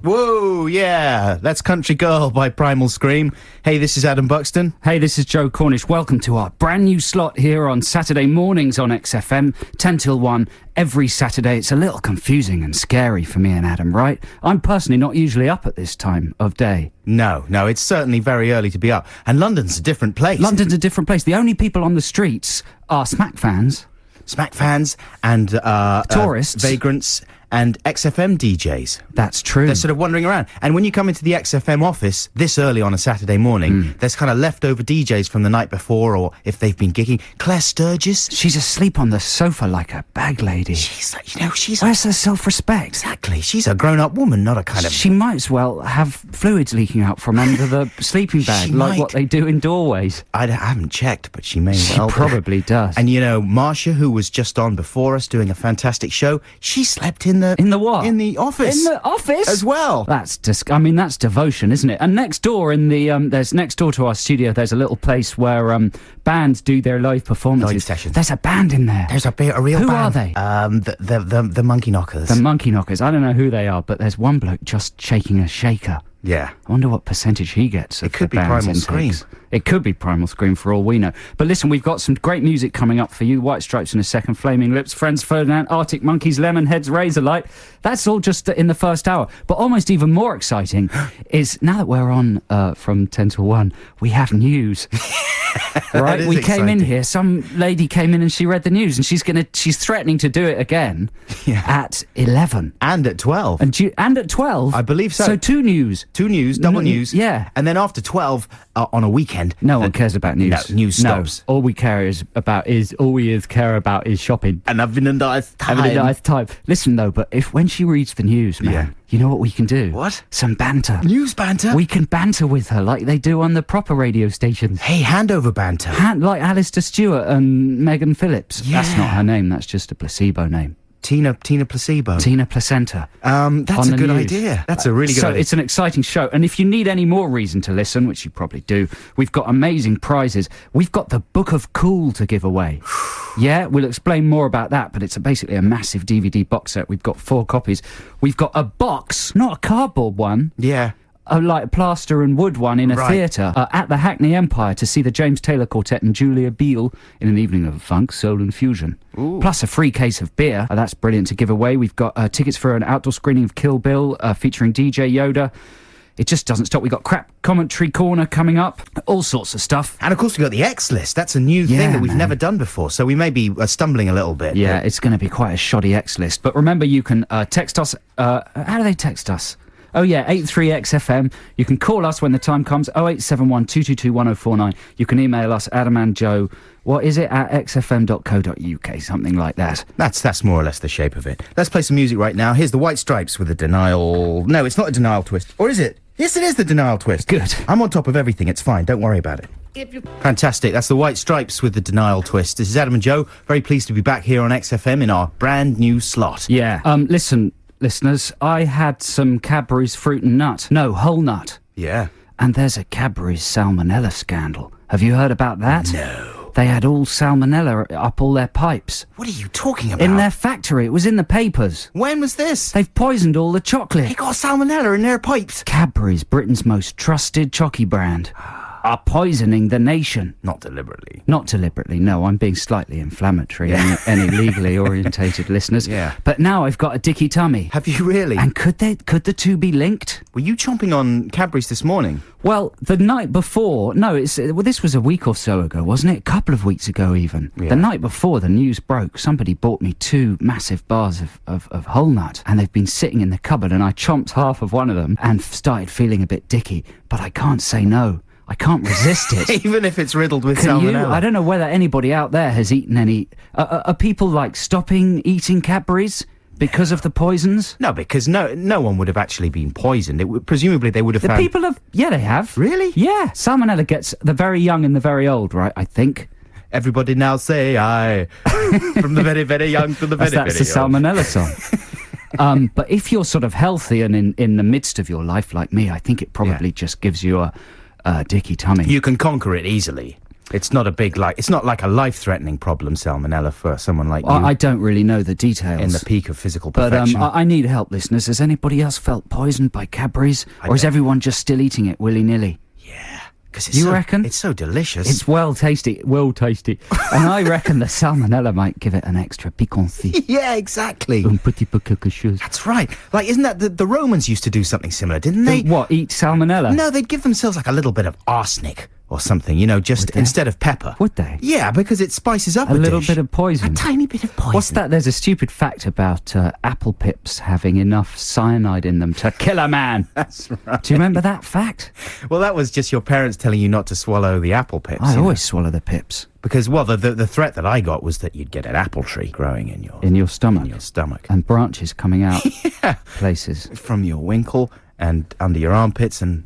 Whoa, yeah. That's Country Girl by Primal Scream. Hey, this is Adam Buxton. Hey, this is Joe Cornish. Welcome to our brand new slot here on Saturday mornings on XFM, 10 till 1, every Saturday. It's a little confusing and scary for me and Adam, right? I'm personally not usually up at this time of day. No, it's certainly very early to be up. And London's a different place. London's a different place. The only people on the streets are Smack fans. Smack fans and tourists, vagrants, and XFM DJs. That's true. They're sort of wandering around. And when you come into the XFM office this early on a Saturday morning, there's kind of leftover DJs from the night before, or if they've been gigging. Claire Sturgis. She's asleep on the sofa like a bag lady. She's like, Where's her self-respect? Exactly. She's a grown-up woman, not a kind of... She might as well have fluids leaking out from under the sleeping bag, like what they do in doorways. I haven't checked, but she may well. She probably does. And Marsha, who was just on before us doing a fantastic show, she slept in the what? In the office. In the office as well. That's that's devotion, isn't it? And next door there's next door to our studio, there's a little place where bands do their live performances. Live sessions. There's a band in there. There's a real band. Who are they? The Monkey Knockers. The Monkey Knockers. I don't know who they are, but there's one bloke just shaking a shaker. Yeah. I wonder what percentage he gets. It could be Primal Scream. It could be Primal Scream for all we know. But listen, we've got some great music coming up for you. White Stripes in a second, Flaming Lips, Franz Ferdinand, Arctic Monkeys, Lemonheads, Razorlight. That's all just in the first hour. But almost even more exciting is, now that we're on from 10 to 1, we have news. Right? We came in here, some lady came in and she read the news, and she's threatening to do it again at 11. And at 12. And at 12? I believe so. So two news, double news. Yeah. And then after 12, on a weekend... No one cares about news. No, news stops. All we care about is shopping. And having a nice time. Listen, though, but when she reads the news, man, you know what we can do? What? Some banter. News banter? We can banter with her like they do on the proper radio stations. Hey, handover banter. Like Alistair Stewart and Megan Phillips. Yeah. That's not her name, that's just a placebo name. Tina Placebo. Tina Placenta. That's a good idea. That's a really good idea. So it's an exciting show. And if you need any more reason to listen, which you probably do, we've got amazing prizes. We've got the Book of Cool to give away. Yeah, we'll explain more about that, but it's basically a massive DVD box set. We've got 4 copies. We've got a box, not a cardboard one. Yeah. Like a plaster and wood one in a theatre at the Hackney Empire to see the James Taylor Quartet and Julia Beale in an evening of funk, soul and fusion. Ooh. Plus a free case of beer. That's brilliant to give away. We've got tickets for an outdoor screening of Kill Bill featuring DJ Yoda. It just doesn't stop. We've got Crap Commentary Corner coming up. All sorts of stuff. And of course we've got the X List. That's a new thing that we've never done before. So we may be stumbling a little bit. Yeah, it's going to be quite a shoddy X List. But remember, you can text us. How do they text us? Oh yeah, 83XFM. You can call us when the time comes, 0871 222 1049. You can email us, Adam&Joe, what is it, at xfm.co.uk, something like that. That's more or less the shape of it. Let's play some music right now. Here's the White Stripes with a Denial... No, it's not a Denial twist. Or is it? Yes, it is the Denial twist. Good. I'm on top of everything. It's fine. Don't worry about it. Fantastic. That's the White Stripes with the Denial twist. This is Adam and Joe. Very pleased to be back here on XFM in our brand new slot. Yeah. Listen... Listeners, I had some Cadbury's fruit and nut. No, whole nut. Yeah. And there's a Cadbury's salmonella scandal. Have you heard about that? No. They had all salmonella up all their pipes. What are you talking about? In their factory. It was in the papers. When was this? They've poisoned all the chocolate. They got salmonella in their pipes. Cadbury's, Britain's most trusted chocky brand, are poisoning the nation. Not deliberately. Not deliberately, no. I'm being slightly inflammatory, any legally orientated listeners. Yeah. But now I've got a dicky tummy. Have you really? And could the two be linked? Were you chomping on Cadbury's this morning? Well, the night before... No, this was a week or so ago, wasn't it? A couple of weeks ago, even. Yeah. The night before the news broke, somebody bought me 2 massive bars of whole nut, and they've been sitting in the cupboard, and I chomped half of one of them and started feeling a bit dicky, but I can't say no. I can't resist it. Even if it's riddled with Can salmonella. you? I don't know whether anybody out there has eaten any... are people, stopping eating Cadbury's because of the poisons? No, because no one would have actually been poisoned. Presumably they would have found... People have... Yeah, they have. Really? Yeah. Salmonella gets the very young and the very old, right, I think. Everybody now say aye. From the very, very young to the very, very old. That's the salmonella song. But if you're sort of healthy and in the midst of your life like me, I think it probably just gives you a dicky tummy. You can conquer it easily. It's not a big, it's not like a life-threatening problem, salmonella, for someone like you. I don't really know the details. In the peak of physical perfection. But I need help, listeners. Has anybody else felt poisoned by Cadbury's? Or is everyone just still eating it willy-nilly? Yeah. You reckon? It's so delicious. It's well tasty. And I reckon the salmonella might give it an extra piquancy. Yeah, exactly. Un petit peu quelque chose. That's right. Isn't that the Romans used to do something similar, didn't they? What, eat salmonella? No, they'd give themselves a little bit of arsenic or something, just instead of pepper. Would they? Yeah, because it spices up a little dish. bit of poison. A tiny bit of poison. What's that? There's a stupid fact about apple pips having enough cyanide in them to kill a man. That's right. Do you remember that fact? Well, that was just your parents telling you not to swallow the apple pips. I always swallow the pips. Because, the threat that I got was that you'd get an apple tree growing in your stomach. In your stomach. And branches coming out places. From your winkle and under your armpits and,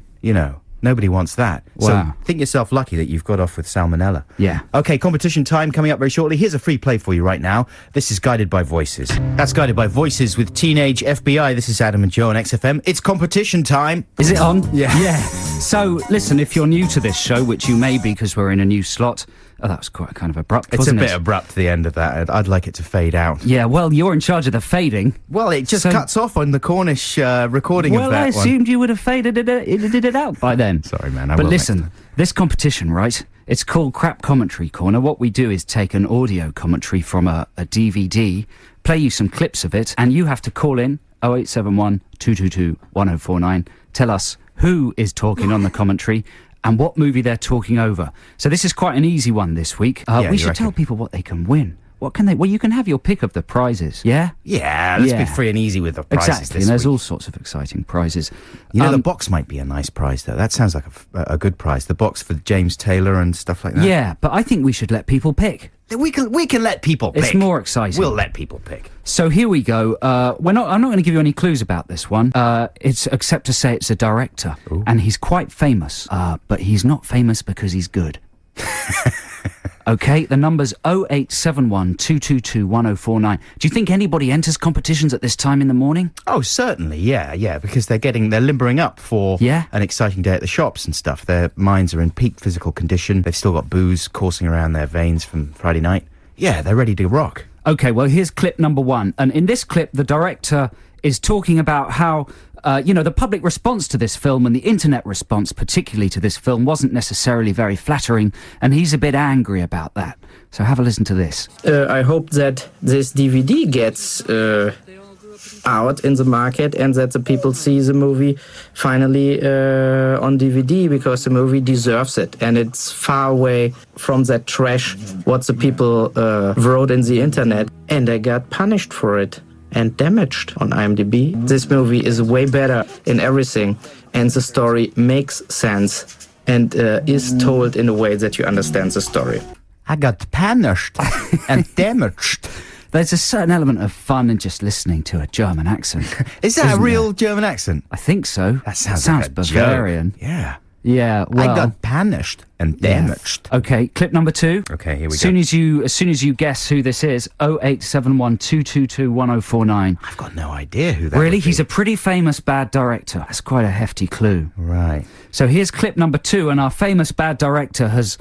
nobody wants that. Wow. So think yourself lucky that you've got off with salmonella. Yeah. Okay, competition time coming up very shortly. Here's a free play for you right now. This is Guided by Voices. That's Guided by Voices with Teenage FBI. This is Adam and Joe on XFM. It's competition time. Is it on? Yeah. Yeah. So, listen, if you're new to this show, which you may be because we're in a new slot... Oh, that was quite kind of abrupt, wasn't it? It's a bit abrupt, the end of that. I'd like it to fade out. Yeah, well, you're in charge of the fading. Well, it just cuts off on the Cornish recording of that one. Well, I assumed you would have faded it out by then. Sorry, man. But listen, this competition, right? It's called Crap Commentary Corner. What we do is take an audio commentary from a DVD, play you some clips of it, and you have to call in 0871 222 1049. Tell us who is talking on the commentary and what movie they're talking over. So this is quite an easy one this week. We should tell people what they can win. What can they... Well, you can have your pick of the prizes, yeah? Yeah, let's be free and easy with the prizes exactly, this and there's week. all sorts of exciting prizes. The box might be a nice prize, though. That sounds like a good prize. The box for James Taylor and stuff like that. Yeah, but I think we should let people pick. We can let people pick. It's more exciting. We'll let people pick. So here we go. I'm not going to give you any clues about this one. It's except to say it's a director. Ooh. And he's quite famous. But he's not famous because he's good. Okay, the number's 0871 222 1049. Do you think anybody enters competitions at this time in the morning? Oh, certainly, yeah, because they're limbering up for an exciting day at the shops and stuff. Their minds are in peak physical condition. They've still got booze coursing around their veins from Friday night. Yeah, they're ready to rock. Okay, well, here's clip number one. And in this clip, the director is talking about how... the public response to this film and the internet response, particularly to this film, wasn't necessarily very flattering, and he's a bit angry about that. So have a listen to this. I hope that this DVD gets out in the market and that the people see the movie finally on DVD, because the movie deserves it, and it's far away from that trash what the people wrote in the internet, and they got punished for it and damaged on IMDb. This movie is way better in everything, and the story makes sense and is told in a way that you understand the story. I got punished and damaged. There's a certain element of fun in just listening to a German accent. Is that a real German accent? I think so. That sounds like Bavarian. Yeah. Yeah, well... I got punished and damaged. Yeah. Okay, clip number two. Okay, here we go. As soon as you guess who this is, 0871 222 1049. I've got no idea who that Really? would be. He's a pretty famous bad director. That's quite a hefty clue. Right. So here's clip number two, and our famous bad director has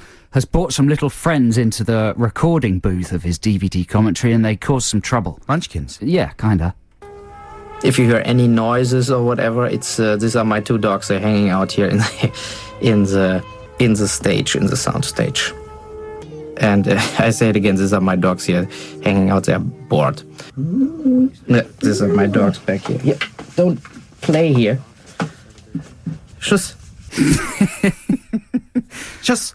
brought some little friends into the recording booth of his DVD commentary, and they caused some trouble. Munchkins? Yeah, kinda. If you hear any noises or whatever, it's these are my two dogs. They're hanging out here in the stage, in the sound stage. And I say it again, these are my dogs here hanging out. They're bored. Yeah, these are my dogs back here. Yeah, don't play here. Schuss. Just...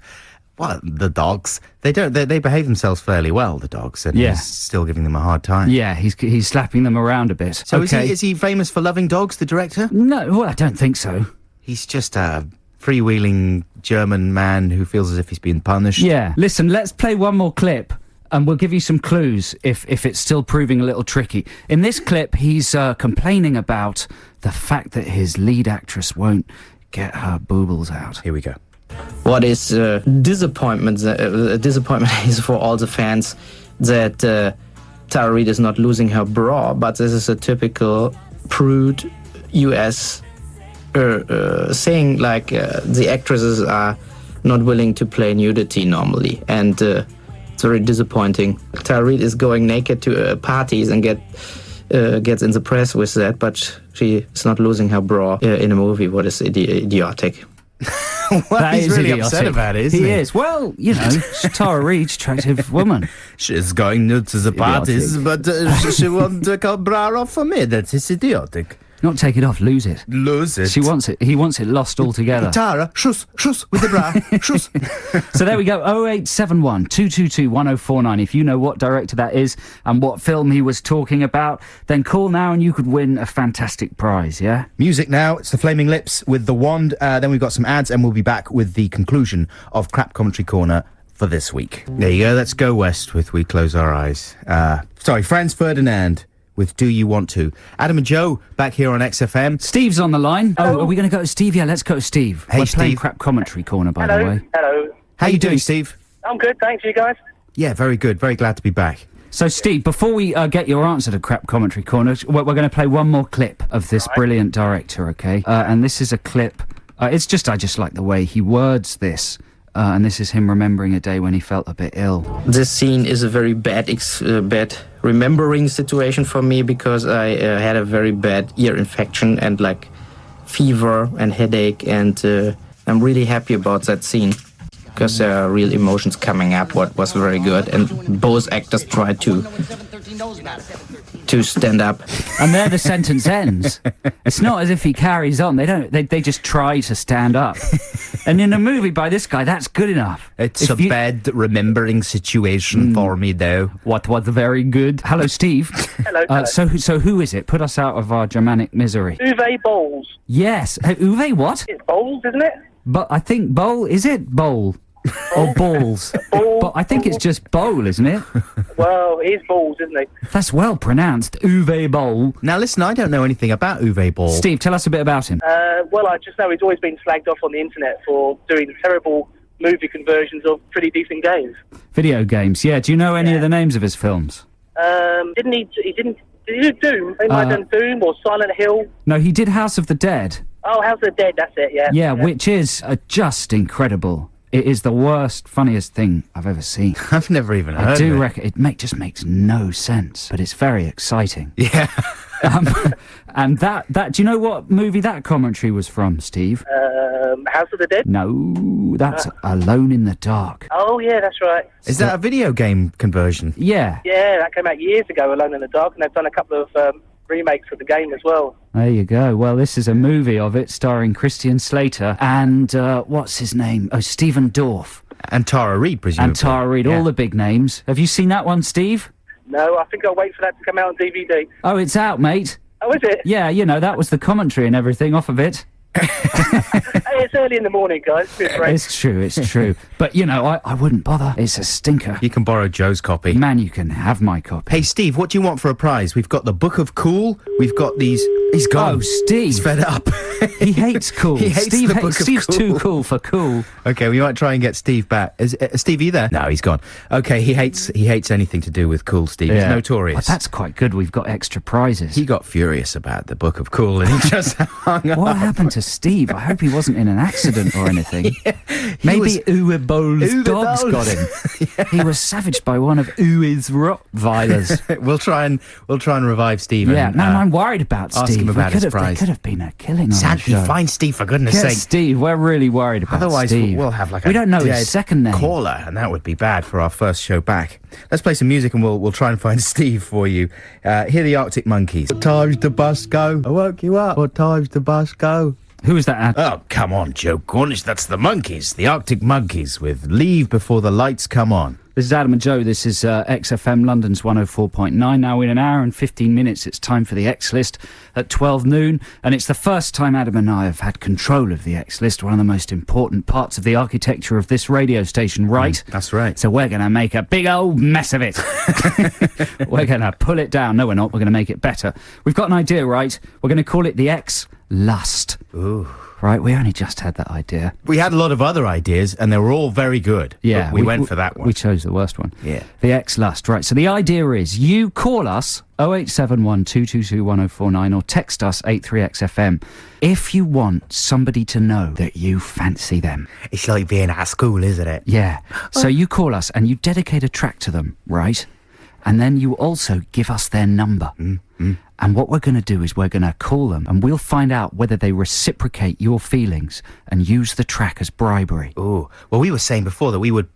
Well, the dogs, they behave themselves fairly well, the dogs, and he's still giving them a hard time. Yeah, he's slapping them around a bit. So is he famous for loving dogs, the director? No, well, I don't think so. He's just a freewheeling German man who feels as if he's been punished. Yeah. Listen, let's play one more clip, and we'll give you some clues if it's still proving a little tricky. In this clip, he's complaining about the fact that his lead actress won't get her boobles out. Here we go. What is disappointment is for all the fans that Tara Reid is not losing her bra, but this is a typical prude US saying, like the actresses are not willing to play nudity normally, and it's very disappointing. Tara Reid is going naked to parties and gets in the press with that, but she is not losing her bra in a movie. What is idiotic? Well, he's really upset about it, isn't he? He is. Well, you know, Tara Reid, attractive woman. She's going nude to the parties, but she won't take her bra off for me. That is idiotic. Not take it off, lose it. Lose it. She wants it. He wants it lost altogether. Tara, shush with the bra, shush. So there we go, 0871 222 1049. If you know what director that is and what film he was talking about, then call now and you could win a fantastic prize, yeah? Music now, it's the Flaming Lips with The Wand. Then we've got some ads and we'll be back with the conclusion of Crap Commentary Corner for this week. There you go, let's go west with We Close Our Eyes. Franz Ferdinand with Do You Want To. Adam and Joe back here on XFM. Steve's on the line. Oh, are we going to go to Steve? Yeah, let's go to Steve. Hey, We're playing Steve. Crap Commentary Corner, by the way. Hello. How you doing, Steve? I'm good, thanks. You guys? Yeah, very good. Very glad to be back. So, Steve, before we get your answer to Crap Commentary Corner, we're going to play one more clip of this brilliant director, okay? And this is a clip. I just like the way he words this. And this is him remembering a day when he felt a bit ill. This scene is a very bad remembering situation for me, because I had a very bad ear infection and like fever and headache, and I'm really happy about that scene because there are real emotions coming up. What was very good, and both actors tried to stand up. And there the sentence ends. It's not as if he carries on. They just try to stand up. And in a movie by this guy, that's good enough. It's bad remembering situation for me, though. What was very good. Hello, Steve. Hello. So who is it? Put us out of our Germanic misery. Uwe Bolls. Yes. Uwe what? It's Bolls, isn't it? But I think bowl, is it bowl? Or balls? Ball. But I think it's just bowl, isn't it? Well, he's Balls, isn't he? That's well pronounced. Uwe Boll. Now, listen, I don't know anything about Uwe Boll. Steve, tell us a bit about him. Well, I just know he's always been slagged off on the internet for doing terrible movie conversions of pretty decent games. Video games, yeah. Do you know any of the names of his films? Did he do Doom? He might have done Doom or Silent Hill. No, he did House of the Dead. Oh, House of the Dead, that's it, yeah. Yeah, which is just incredible. It is the worst, funniest thing I've ever seen. I've never even heard I do of it. reckon it just makes no sense, but it's very exciting. Yeah. And that, do you know what movie that commentary was from, Steve? House of the Dead? No, that's Alone in the Dark. Oh, yeah, that's right. Is that a video game conversion? Yeah. Yeah, that came out years ago, Alone in the Dark, and they've done a couple of remakes of the game as well. There you go. Well, this is a movie of it starring Christian Slater and, what's his name? Oh, Stephen Dorff. And Tara Reid, presumably. And Tara Reid, all the big names. Have you seen that one, Steve? No, I think I'll wait for that to come out on DVD. Oh, it's out, mate. Oh, is it? Yeah, you know, that was the commentary and everything off of it. Hey, it's early in the morning, guys. It's true. But, you know, I wouldn't bother. It's a stinker. You can borrow Joe's copy. Man, you can have my copy. Hey, Steve, what do you want for a prize? We've got the Book of Cool. We've got these... He's gone. Oh, Steve. He's fed up. He hates cool. He hates the Book of Steve's Cool. too cool for cool. Okay, we might try and get Steve back. Is Steve, are you there? No, he's gone. Okay, he hates anything to do with cool, Steve. He's notorious. Well, that's quite good. We've got extra prizes. He got furious about the Book of Cool and he just hung up. What happened to Steve? I hope he wasn't in an accident or anything. Maybe Uwe Boll's dogs got him. He was savaged by one of Uwe's Rottweilers. We'll try and revive Steve. Yeah, and, man, I'm worried about Steve. ask him about his prize. There could have been a killing on the Sandy, show. find Steve, for goodness Get sake. Steve, we're really worried about Otherwise, Steve. we'll have like we a don't know his dead second name. caller, and that would be bad for our first show back. Let's play some music and we'll try and find Steve for you. Here are the Arctic Monkeys. What time's the bus go? I woke you up. What time's the bus go? Who is that? Oh, come on, Joe Cornish. That's the Monkeys, the Arctic Monkeys, with Leave Before the Lights Come On. This is Adam and Joe. This is XFM London's 104.9. Now in an hour and 15 minutes, it's time for the X List at 12 noon. And it's the first time Adam and I have had control of the X List, one of the most important parts of the architecture of this radio station, right? That's right. So we're going to make a big old mess of it. We're going to pull it down. No, we're not. We're going to make it better. We've got an idea, right? We're going to call it the X lust. Ooh. Right, we only just had that idea. We had a lot of other ideas, and they were all very good. Yeah, we went for that one. We chose the worst one. Yeah. The X-Lust, right. So the idea is you call us 0871 222 1049 or text us 83XFM if you want somebody to know that you fancy them. It's like being at school, isn't it? Yeah. So you call us and you dedicate a track to them, right? And then you also give us their number. And what we're going to do is we're going to call them and we'll find out whether they reciprocate your feelings and use the track as bribery. Oh, well, we were saying before that we would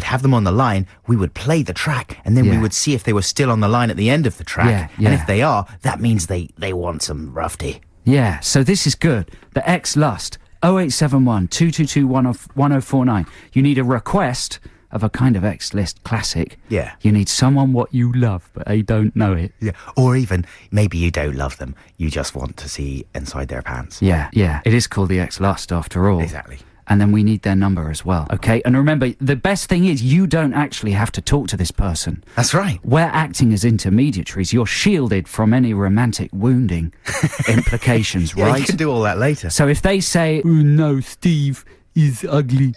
have them on the line, we would play the track, and then we would see if they were still on the line at the end of the track. And if they are, that means they want some rough tea. Yeah, so this is good. The X-Lust, 0871 222 1049. You need a request of a kind of X-List classic. Yeah. You need someone what you love, but they don't know it. Yeah. Or even, maybe you don't love them, you just want to see inside their pants. Yeah. It is called the X-Lust after all. Exactly. And then we need their number as well, okay? And remember, the best thing is you don't actually have to talk to this person. That's right. We're acting as intermediaries. You're shielded from any romantic wounding implications, right? Yeah, you can do all that later. So if they say, oh no, Steve is ugly,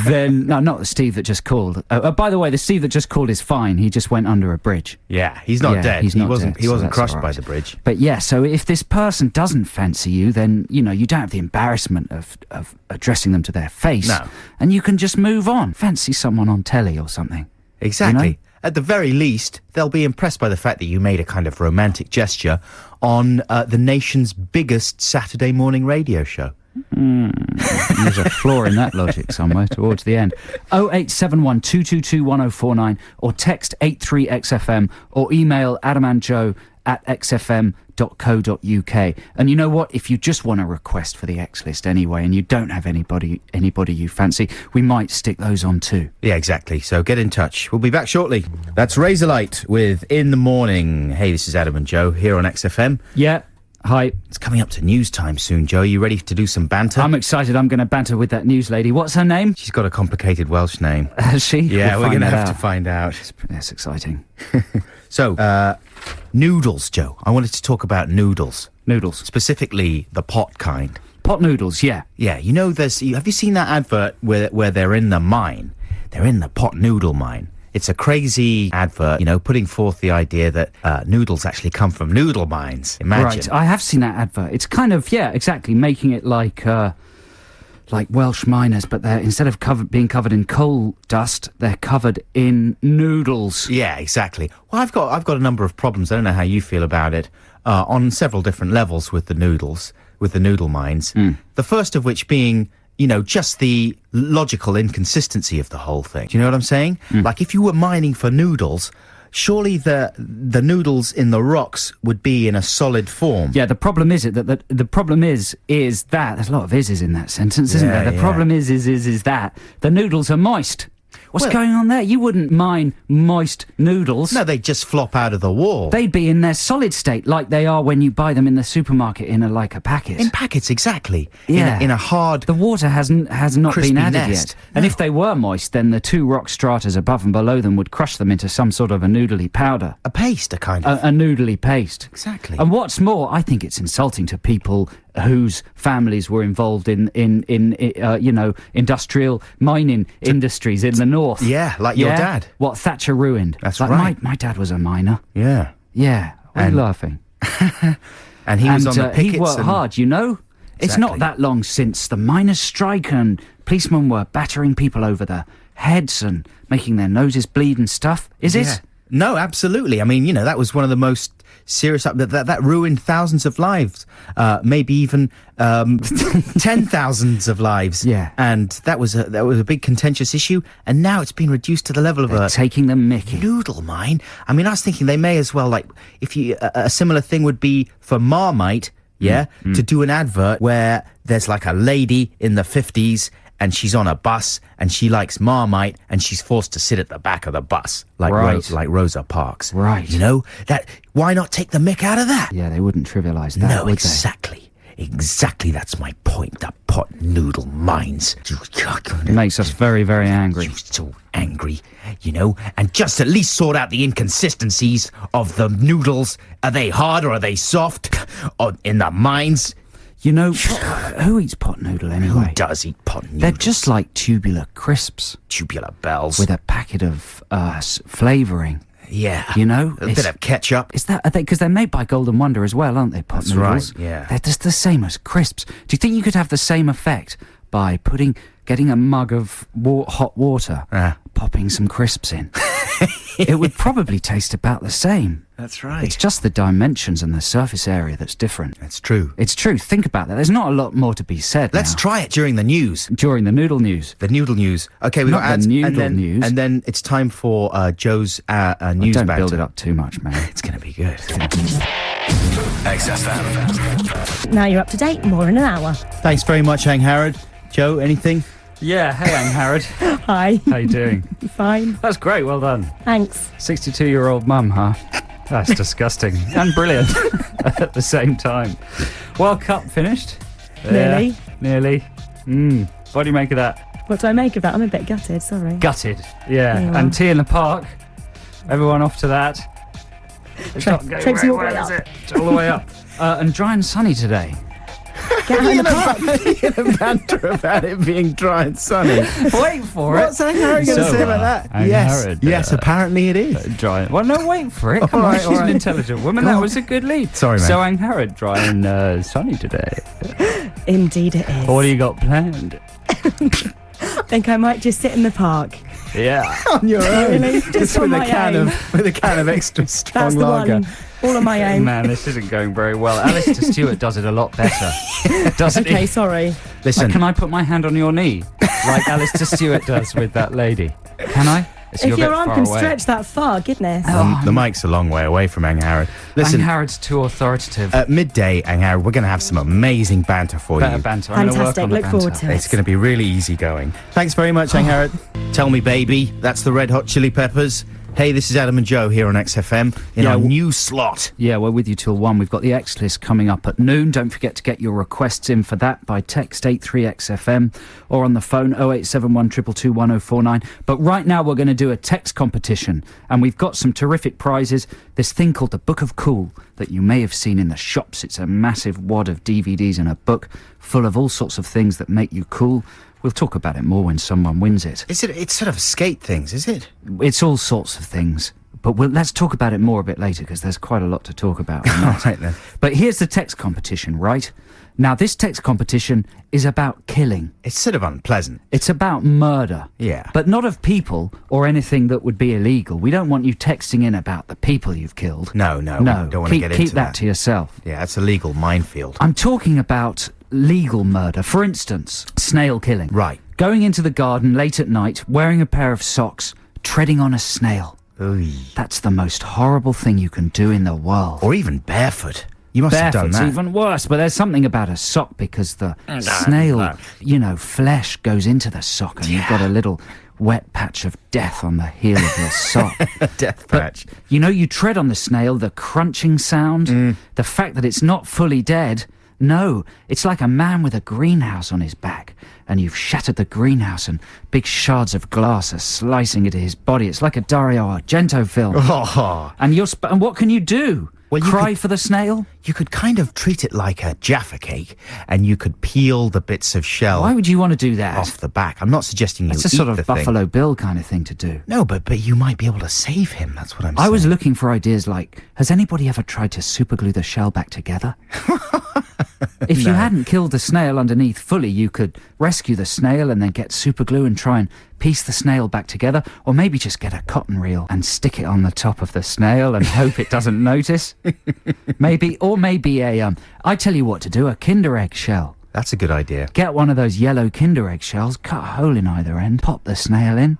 then no, not the Steve that just called. By the way, the Steve that just called is fine. He just went under a bridge. Yeah, he's not dead. He wasn't crushed by the bridge. But yeah, so if this person doesn't fancy you, then you don't have the embarrassment of addressing them to their face. No. And you can just move on. Fancy someone on telly or something. Exactly. You know? At the very least, they'll be impressed by the fact that you made a kind of romantic gesture on the nation's biggest Saturday morning radio show. There's a flaw in that logic somewhere towards the end. 0871 222 1049 or text 83XFM or email adamandjoe@xfm.co.uk. And you know what? If you just want a request for the X-List anyway and you don't have anybody you fancy, we might stick those on too. Yeah, exactly. So get in touch. We'll be back shortly. That's Razorlight with In the Morning. Hey, this is Adam and Joe here on XFM. Yeah. Hi. It's coming up to news time soon, Joe. You ready to do some banter? I'm excited. I'm going to banter with that news lady. What's her name? She's got a complicated Welsh name. Has she? Yeah, we're going to have to find out. That's exciting. So, noodles, Joe. I wanted to talk about noodles. Noodles. Specifically, the pot kind. Pot noodles, yeah. Yeah, have you seen that advert where they're in the mine? They're in the pot noodle mine. It's a crazy advert, putting forth the idea that noodles actually come from noodle mines. Imagine. Right, I have seen that advert. It's kind of, exactly, making it like Welsh miners, but they're, instead of being covered in coal dust, they're covered in noodles. Yeah, exactly. Well, I've got a number of problems. I don't know how you feel about it, on several different levels with the noodles, with the noodle mines. The first of which being, just the logical inconsistency of the whole thing. Do you know what I'm saying? Like, if you were mining for noodles, surely the noodles in the rocks would be in a solid form. Yeah, the problem is that the problem is that there's a lot of is's in that sentence, isn't there? The problem is that the noodles are moist. What's going on there? You wouldn't mine moist noodles. No, they'd just flop out of the wall. They'd be in their solid state, like they are when you buy them in the supermarket in a packet. In packets, exactly. Yeah. In a hard... The water has not been added nest. yet. And if they were moist, then the two rock stratas above and below them would crush them into some sort of a noodly powder. A paste, a kind of... A noodly paste. Exactly. And what's more, I think it's insulting to people whose families were involved in industrial mining industries in the north. Yeah, like your dad. What Thatcher ruined. That's right. My dad was a miner. Yeah. Yeah. Why are you laughing? And he was on the pickets. He worked hard, Exactly. It's not that long since the miners' strike and policemen were battering people over their heads and making their noses bleed and stuff. Is it? No, absolutely. I mean, that was one of the most serious... That ruined thousands of lives. Maybe even 10,000s of lives. Yeah. And that was a big contentious issue. And now it's been reduced to the level of taking the mickey. Noodle mine. I mean, I was thinking they may as well, a similar thing would be for Marmite, to do an advert where there's a lady in the 50s and she's on a bus and she likes Marmite and she's forced to sit at the back of the bus like Rosa Parks. Right. Why not take the mick out of that? Yeah, they wouldn't trivialise that, No, would exactly. Exactly, that's my point. The pot noodle mines. It makes us very, very angry. You're so angry, you know, and just at least sort out the inconsistencies of the noodles. Are they hard or are they soft? Or in the mines? You know, who eats pot noodle anyway? Who does eat pot noodles? They're just like tubular crisps. Tubular bells. With a packet of flavouring. Yeah. You know? A bit of ketchup. Is that, because they're made by Golden Wonder as well, aren't they, pot noodles? Right, yeah. They're just the same as crisps. Do you think you could have the same effect by getting a mug of hot water, popping some crisps in? It would probably taste about the same. That's right. It's just the dimensions and the surface area that's different. That's true. It's true. Think about that. There's not a lot more to be said. Let's try it during the news. During the noodle news. The noodle news. Okay, we've got ads. News. And then it's time for Joe's news Don't banter. build it up too much, man. It's going to be good. XFM. Now you're up to date, more in an hour. Thanks very much, Hang Harrod. Joe, anything? Yeah, hey, I'm Harrod. Hi. How you doing? Fine. That's great, well done. Thanks. 62-year-old mum, huh? That's disgusting and brilliant at the same time. World Cup finished? Nearly. Yeah, nearly. What do you make of that? What do I make of that? I'm a bit gutted, sorry. Gutted, yeah. Yeah. And tea in the park. Everyone off to that. It's not going Traipsing very all the well, way is up. it? It's all the way up. And dry and sunny today. Get out in the park. A banter about it being dry and sunny. Wait for it. What's Hang Harrod going to say about that? Hang Harrod, yes, apparently it is. Dry. Well, no, wait for it. Come All on, right, she's all an right. intelligent woman. Go That on. was a good lead. Sorry, mate. So, Hang Harrod, dry and sunny today. Indeed it is. What do you got planned? I think I might just sit in the park. Yeah. On your own. Really? Just on with a my can own. with a can of extra strong That's the lager. one. All on my own. Man, this isn't going very well. Alistair Stewart does it a lot better, doesn't Okay, he? sorry. Listen, Like, can I put my hand on your knee, like Alistair Stewart does with that lady? Can I? If your arm can stretch that far, goodness. the mic's a long way away from Hang Harrod. Hang Listen, Harrod's too authoritative. at midday, Hang Harrod, we're going to have some amazing banter for Better you. banter. I'm gonna work Fantastic. on the Look forward banter. to It's it. going to be really easy going. Thanks very much, Hang Harrod. Tell Me Baby, that's the Red Hot Chili Peppers. Hey, this is Adam and Joe here on XFM in our new slot. Yeah, we're with you till 1. We've got the X list coming up at noon. Don't forget to get your requests in for that by text 83XFM or on the phone 0871 222 1049. But right now we're going to do a text competition and we've got some terrific prizes. This thing called the Book of Cool that you may have seen in the shops. It's a massive wad of DVDs and a book full of all sorts of things that make you cool. We'll talk about it more when someone wins it. It's sort of skate things, is it? It's all sorts of things. But let's talk about it more a bit later because there's quite a lot to talk about. All right then. But here's the text competition, right? Now, this text competition is about killing. It's sort of unpleasant. It's about murder. Yeah. But not of people or anything that would be illegal. We don't want you texting in about the people you've killed. No, we don't want to get into keep that to yourself. Yeah, it's a legal minefield. I'm talking about legal murder. For instance, snail killing. Right. Going into the garden late at night, wearing a pair of socks, treading on a snail. Oy. That's the most horrible thing you can do in the world. Or even barefoot. You must have done Barefoot's that. even worse, but there's something about a sock because the snail, flesh goes into the sock and you've got a little wet patch of death on the heel of your sock. Death patch. You tread on the snail, the crunching sound, the fact that it's not fully dead. No, it's like a man with a greenhouse on his back, and you've shattered the greenhouse and big shards of glass are slicing into his body. It's like a Dario Argento film. Oh. And and what can you do? Well, you Cry could- for the snail? You could kind of treat it like a Jaffa cake, and you could peel the bits of shell Why would you want to do that? off the back. I'm not suggesting you It's a eat sort of the thing. Buffalo Bill kind of thing to do. No, but you might be able to save him. That's what I'm saying. I was looking for ideas like, has anybody ever tried to superglue the shell back together? If you hadn't killed the snail underneath fully, you could rescue the snail and then get superglue and try and piece the snail back together, or maybe just get a cotton reel and stick it on the top of the snail and hope it doesn't notice. Maybe I tell you what to do, a Kinder Egg shell. That's a good idea. Get one of those yellow Kinder Egg shells, cut a hole in either end, pop the snail in.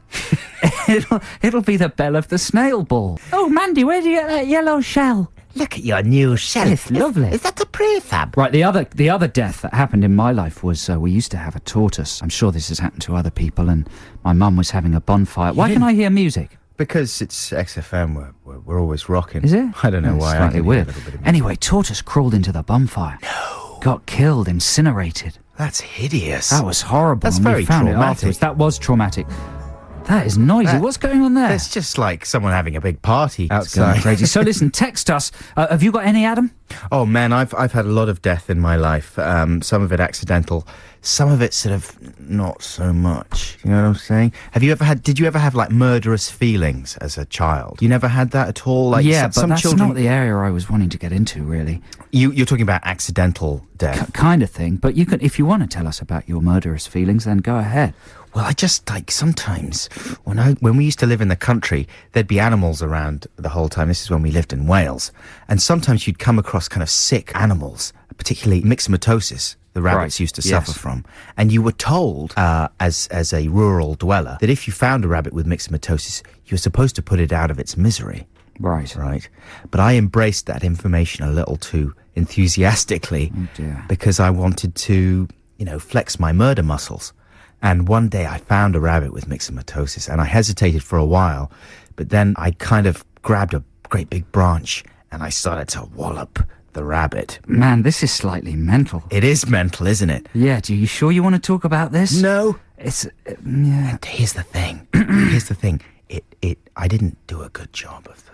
It'll be the bell of the snail ball. Oh, Mandy, where do you get that yellow shell? Look at your new shell. It's lovely. Is that a prefab? Right, the other death that happened in my life was we used to have a tortoise. I'm sure this has happened to other people, and my mum was having a bonfire. Why can I hear music? Because it's XFM, we're always rocking. Is it? I don't know why. I Slightly can hear weird. a little bit of music. Anyway, tortoise crawled into the bonfire. No. got killed, incinerated. That's hideous. That was horrible. That's and we very found it traumatic. afterwards. That was traumatic. That is noisy. What's going on there? It's just like someone having a big party It's going outside. crazy. So listen, text us. Have you got any, Adam? Oh man, I've had a lot of death in my life. Some of it accidental, some of it sort of not so much. You know what I'm saying? Did you ever have like murderous feelings as a child? You never had that at all? Like Yeah, but some that's children. not the area I was wanting to get into, really. You're talking about accidental death. Kind of thing. But you can, if you want to tell us about your murderous feelings, then go ahead. Well, I just like sometimes when we used to live in the country, there'd be animals around the whole time. This is when we lived in Wales, and sometimes you'd come across kind of sick animals, particularly myxomatosis. The rabbits used to suffer from, and you were told as a rural dweller that if you found a rabbit with myxomatosis, you were supposed to put it out of its misery. Right. But I embraced that information a little too enthusiastically because I wanted to, flex my murder muscles. And one day I found a rabbit with myxomatosis, and I hesitated for a while, but then I kind of grabbed a great big branch and I started to wallop the rabbit. Man, this is slightly mental. It is mental, isn't it? Yeah, you sure you want to talk about this? No. It's... And here's the thing. I didn't do a good job of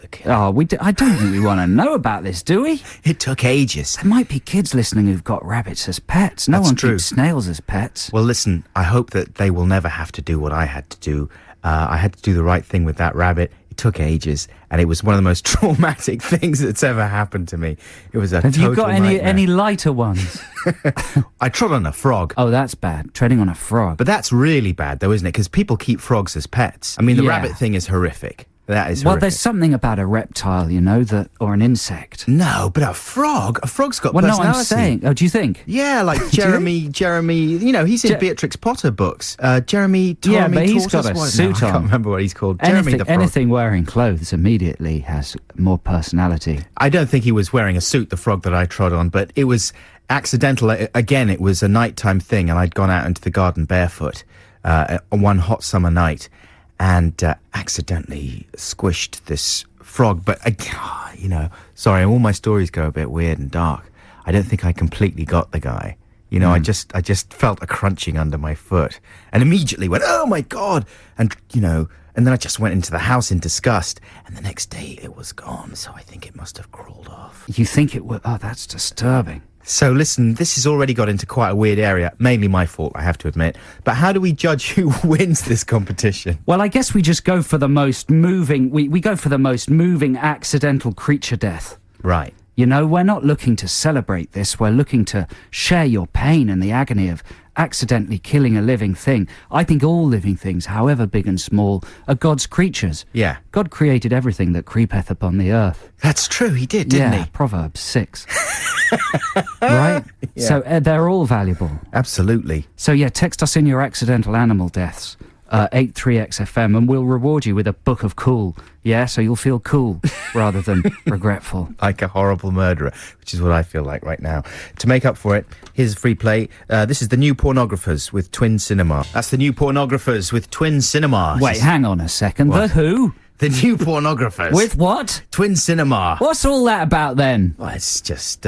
the killing. Oh, I don't think we want to know about this, do we? It took ages. There might be kids listening who've got rabbits as pets. No That's one true. keeps snails as pets. Well, listen, I hope that they will never have to do what I had to do. I had to do the right thing with that rabbit. It took ages, and it was one of the most traumatic things that's ever happened to me. It was a Have total you got nightmare. any lighter ones? I trod on a frog. Oh, that's bad. Treading on a frog. But that's really bad, though, isn't it? Because people keep frogs as pets. I mean, the Yeah. rabbit thing is horrific. That is Well, horrific. there's something about a reptile, or an insect. No, but a frog's got Well, no, personality. I'm saying... Oh, do you think? Yeah, like Jeremy, he's in Beatrix Potter books. Jeremy, Tommy, Yeah, but he's Tortoise, got a what? suit No, I on. can't remember what he's called. Jeremy the frog. Anything wearing clothes immediately has more personality. I don't think he was wearing a suit, the frog that I trod on, but it was accidental. Again, it was a nighttime thing, and I'd gone out into the garden barefoot on one hot summer night and accidentally squished this frog. But, sorry, all my stories go a bit weird and dark. I don't think I completely got the guy. I just felt a crunching under my foot and immediately went, oh, my God. And then I just went into the house in disgust, and the next day it was gone, so I think it must have crawled off. You think it would... Oh, that's disturbing. So listen, this has already got into quite a weird area. Mainly my fault, I have to admit. But how do we judge who wins this competition? Well, I guess we just go for the most moving... We go for the most moving accidental creature death. Right. We're not looking to celebrate this. We're looking to share your pain and the agony of accidentally killing a living thing. I think all living things, however big and small, are God's creatures. Yeah. God created everything that creepeth upon the earth. That's true, he did, didn't Yeah, he? Proverbs 6. Right? Yeah. So they're all valuable. Absolutely. So yeah, text us in your accidental animal deaths. 83XFM, and we'll reward you with a book of cool. Yeah, so you'll feel cool rather than regretful. Like a horrible murderer, which is what I feel like right now. To make up for it, here's a free play. This is the New Pornographers with Twin Cinema. That's the New Pornographers with Twin Cinema. Wait, hang on a second. What? The who? The New Pornographers. With what? Twin Cinema. What's all that about then? Well, it's just,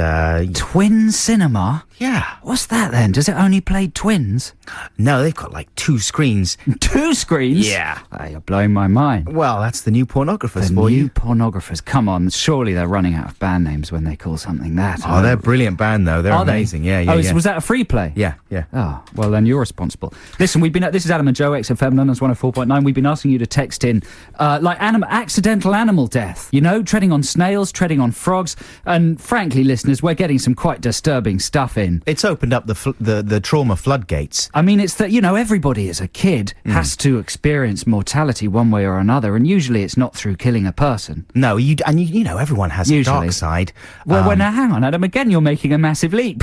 Twin cinema? yeah. What's that then? Does it only play twins? No, they've got like 2 screens. 2 screens? Yeah. Oh, you're blowing my mind. Well, that's the New Pornographers The for New you. Pornographers. Come on, surely they're running out of band names when they call something that. Oh, they're a brilliant band, though. They're Are they? amazing. Yeah, yeah, Oh, yeah. was that a free play? Yeah, yeah. Oh, well, then you're responsible. Listen, this is Adam and Joe, XFM, London's 104.9. We've been asking you to text in, accidental animal death. Treading on snails, treading on frogs. And frankly, listeners, we're getting some quite disturbing stuff in. It's opened up the trauma floodgates. I mean, it's that, everybody as a kid has to experience mortality one way or another, and usually it's not through killing a person. No, everyone has Usually. a dark side. Well, now hang on, Adam, again you're making a massive leap.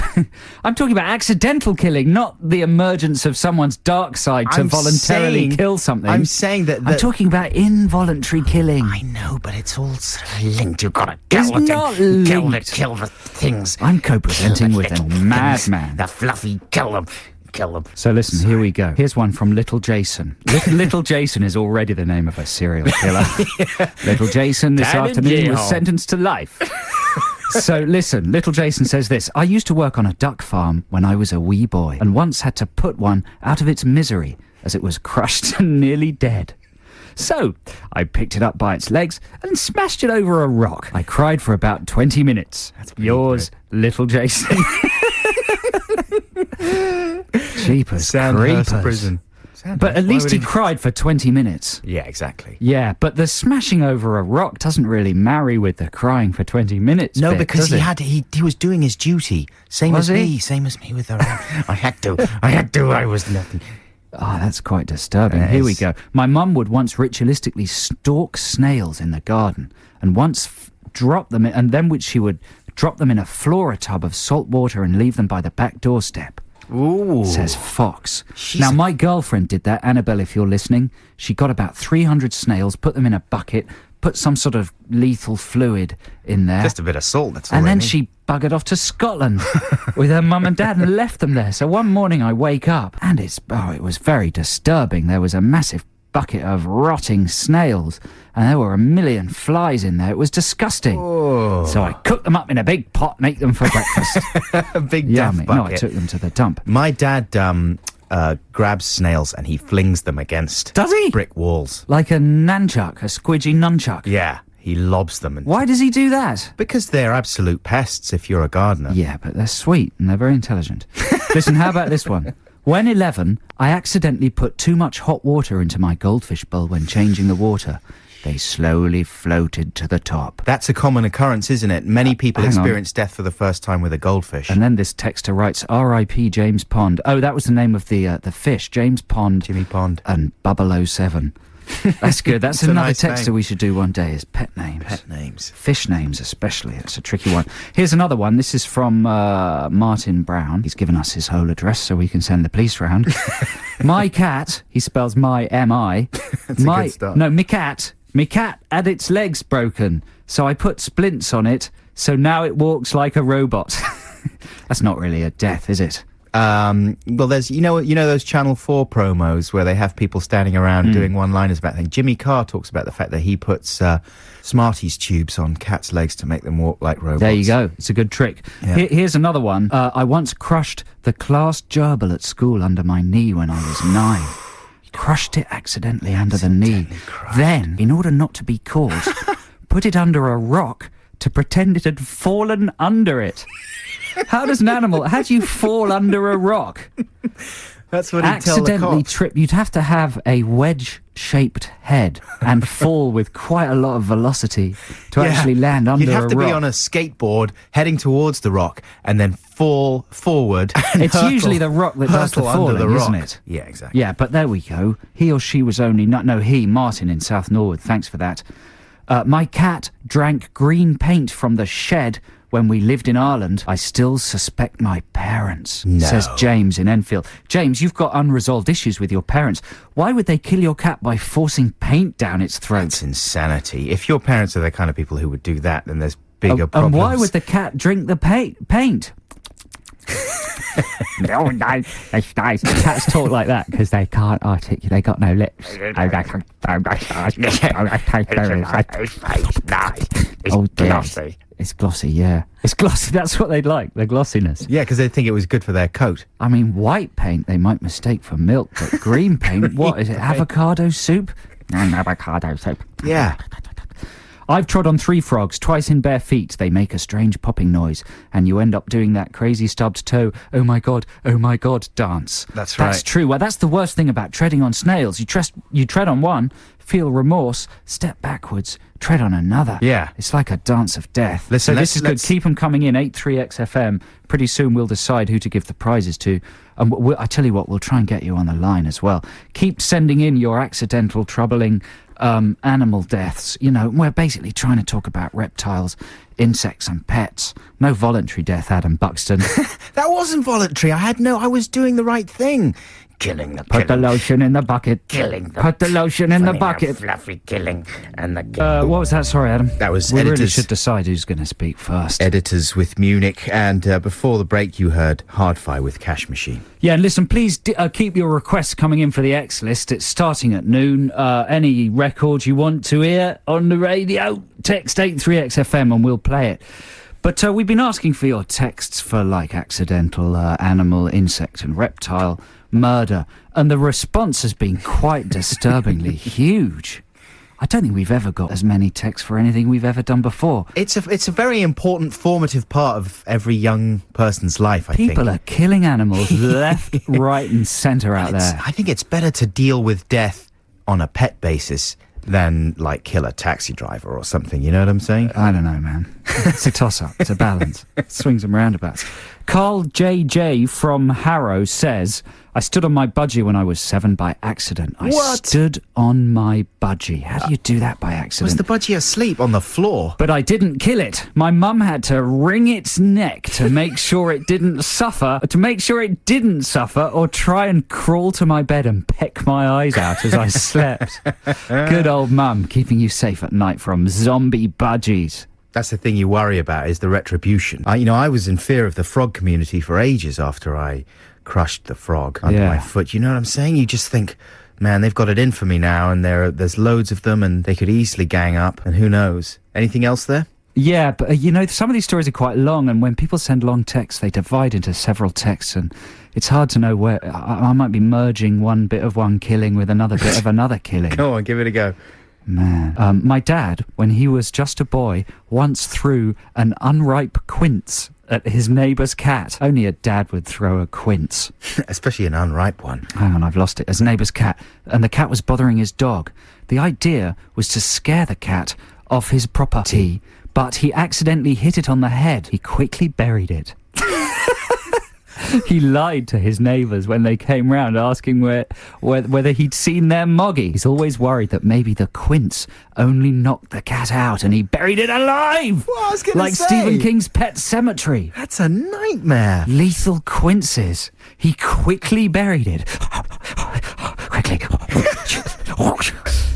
I'm talking about accidental killing, not the emergence of someone's dark side to voluntarily kill something. I'm saying that... I'm talking about involuntary killing. I know, but it's all sort of linked. You've got to It's kill not linked. kill the things. I'm co-presenting with a Little things. madman. The fluffy, kill them. So listen, here we go. Here's one from Little Jason. Little Jason is already the name of a serial killer. Little Jason this Down in afternoon was jail. sentenced to life. So listen, little Jason says this. I used to work on a duck farm when I was a wee boy and once had to put one out of its misery as it was crushed and nearly dead. So I picked it up by its legs and smashed it over a rock. I cried for about 20 minutes. That's Yours, little Jason. Jeepers Sandhurst creepers. prison. But at least he cried for 20 minutes. Yeah, exactly. Yeah, but the smashing over a rock doesn't really marry with the crying for 20 minutes. No, bit, because does he was doing his duty. Same as me with the I had to, I was nothing. Oh, that's quite disturbing. Here we go. My mum would once ritualistically stalk snails in the garden and once drop them, and then she would drop them in a flora tub of salt water and leave them by the back doorstep. Ooh. Says Fox. Now, my girlfriend did that. Annabelle, if you're listening, she got about 300 snails, put them in a bucket, put some sort of lethal fluid in there. Just a bit of salt, that's all. And then she buggered off to Scotland with her mum and dad and left them there. So one morning I wake up and it was very disturbing. There was a massive bucket of rotting snails and there were a million flies in there. It was disgusting. Oh. So I cooked them up in a big pot and ate them for breakfast. A big Yummy. bucket. No, I took them to the dump. My dad grabs snails and he flings them against Does he? brick walls. Like a nunchuck, a squidgy nunchuck. Yeah, he lobs them. And Why does he do that? Because they're absolute pests if you're a gardener. Yeah, but they're sweet and they're very intelligent. Listen, how about this one? When 11, I accidentally put too much hot water into my goldfish bowl when changing the water. They slowly floated to the top. That's a common occurrence, isn't it? Many people Hang on. experience death for the first time with a goldfish. And then this texter writes, R.I.P. James Pond. Oh, that was the name of the fish, James Pond. Jimmy Pond. And Bubble 07. That's good. That's It's a another nice texter name. we should do one day, is pet names. Pet names. Fish names especially. It's a tricky one. Here's another one. This is from Martin Brown. He's given us his whole address so we can send the police round. My cat, he spells my M-I. That's a good start. No, me cat had its legs broken. So I put splints on it. So now it walks like a robot. That's not really a death, is it? Well, there's you know those Channel 4 promos where they have people standing around doing one-liners about things. Jimmy Carr talks about the fact that he puts Smarties tubes on cats' legs to make them walk like robots. There you go. It's a good trick. Yeah. Here's another one. I once crushed the class gerbil at school under my knee when I was 9. Crushed it accidentally under the knee. Then, in order not to be caught, put it under a rock to pretend it had fallen under it. How do you fall under a rock? That's what he'd tell the Accidentally cops. trip. You'd have to have a wedge-shaped head and fall with quite a lot of velocity to actually land under a rock. You'd have to be on a skateboard heading towards the rock and then fall forward. And It's usually the rock that does the hurtle under falling, the isn't rock. it? Yeah, exactly. Yeah, but there we go. He or she was only... Martin in South Norwood. Thanks for that. My cat drank green paint from the shed when we lived in Ireland. I still suspect my parents, says James in Enfield. James, you've got unresolved issues with your parents. Why would they kill your cat by forcing paint down its throat? That's insanity. If your parents are the kind of people who would do that, then there's bigger problems. And why would the cat drink the paint? No, that's nice. Cats talk like that because they can't articulate. They got no lips. Oh dear. It's glossy, yeah. It's glossy. That's what they'd like, the glossiness. Yeah, because they think it was good for their coat. I mean, white paint they might mistake for milk, but green paint, what is it? Avocado soup? Avocado soup. Yeah. I've trod on 3 frogs, twice in bare feet. They make a strange popping noise, and you end up doing that crazy stubbed toe, oh my god, dance. That's right. That's true. Well, that's the worst thing about treading on snails. You tread on one, feel remorse, step backwards, tread on another. Yeah. It's like a dance of death. Listen, so this is good. Keep them coming in, 83XFM. Pretty soon we'll decide who to give the prizes to. And I tell you what, we'll try and get you on the line as well. Keep sending in your accidental, troubling animal deaths. You know, we're basically trying to talk about reptiles, insects and pets. No voluntary death, Adam Buxton. That wasn't voluntary. I was doing the right thing. Killing the Put the lotion in the bucket. Killing the Put the lotion in the bucket. Fluffy killing and the What was that? Sorry, Adam. That was We really editors. should decide who's going to speak first. Editors with Munich, and before the break you heard Hardfire with Cash Machine. Yeah, and listen, please keep your requests coming in for the X list. It's starting at noon. Any record you want to hear on the radio, text 83XFM and we'll play it. But we've been asking for your texts for, like, accidental animal, insect and reptile murder, and the response has been quite disturbingly huge. I don't think we've ever got as many texts for anything we've ever done before. It's a very important formative part of every young person's life, I think. People are killing animals left, right and centre out there. I think it's better to deal with death on a pet basis than, like, kill a taxi driver or something, you know what I'm saying? I don't know, man. It's a toss-up. It's a balance. Swings and roundabouts. Carl JJ from Harrow says, I stood on my budgie when I was 7 by accident. I stood on my budgie. How do you do that by accident? Was the budgie asleep on the floor? But I didn't kill it. My mum had to wring its neck to make sure it didn't suffer, or try and crawl to my bed and peck my eyes out as I slept. Good old mum, keeping you safe at night from zombie budgies. That's the thing you worry about, is the retribution. I was in fear of the frog community for ages after I crushed the frog under my foot. You know what I'm saying? You just think, man, they've got it in for me now, and there's loads of them, and they could easily gang up, and who knows? Anything else there? Yeah, but some of these stories are quite long, and when people send long texts, they divide into several texts, and it's hard to know where... I might be merging one bit of one killing with another bit of another killing. Go on, give it a go. Man. My dad, when he was just a boy, once threw an unripe quince at his neighbour's cat. Only a dad would throw a quince. Especially an unripe one. Hang on, I've lost it. His neighbour's cat. And the cat was bothering his dog. The idea was to scare the cat off his property, but he accidentally hit it on the head. He quickly buried it. He lied to his neighbours when they came round asking whether he'd seen their moggy. He's always worried that maybe the quince only knocked the cat out and he buried it alive! Well, I was gonna like say. Stephen King's Pet Sematary. That's a nightmare. Lethal quinces. He quickly buried it. Quickly.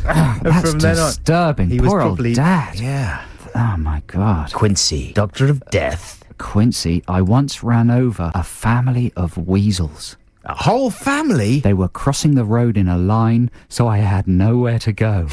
That's from then on, disturbing. he was Poor probably, old dad. Yeah. Oh, my God. Quincy, Doctor of Death. Quincy, I once ran over a family of weasels. A whole family? They were crossing the road in a line, so I had nowhere to go.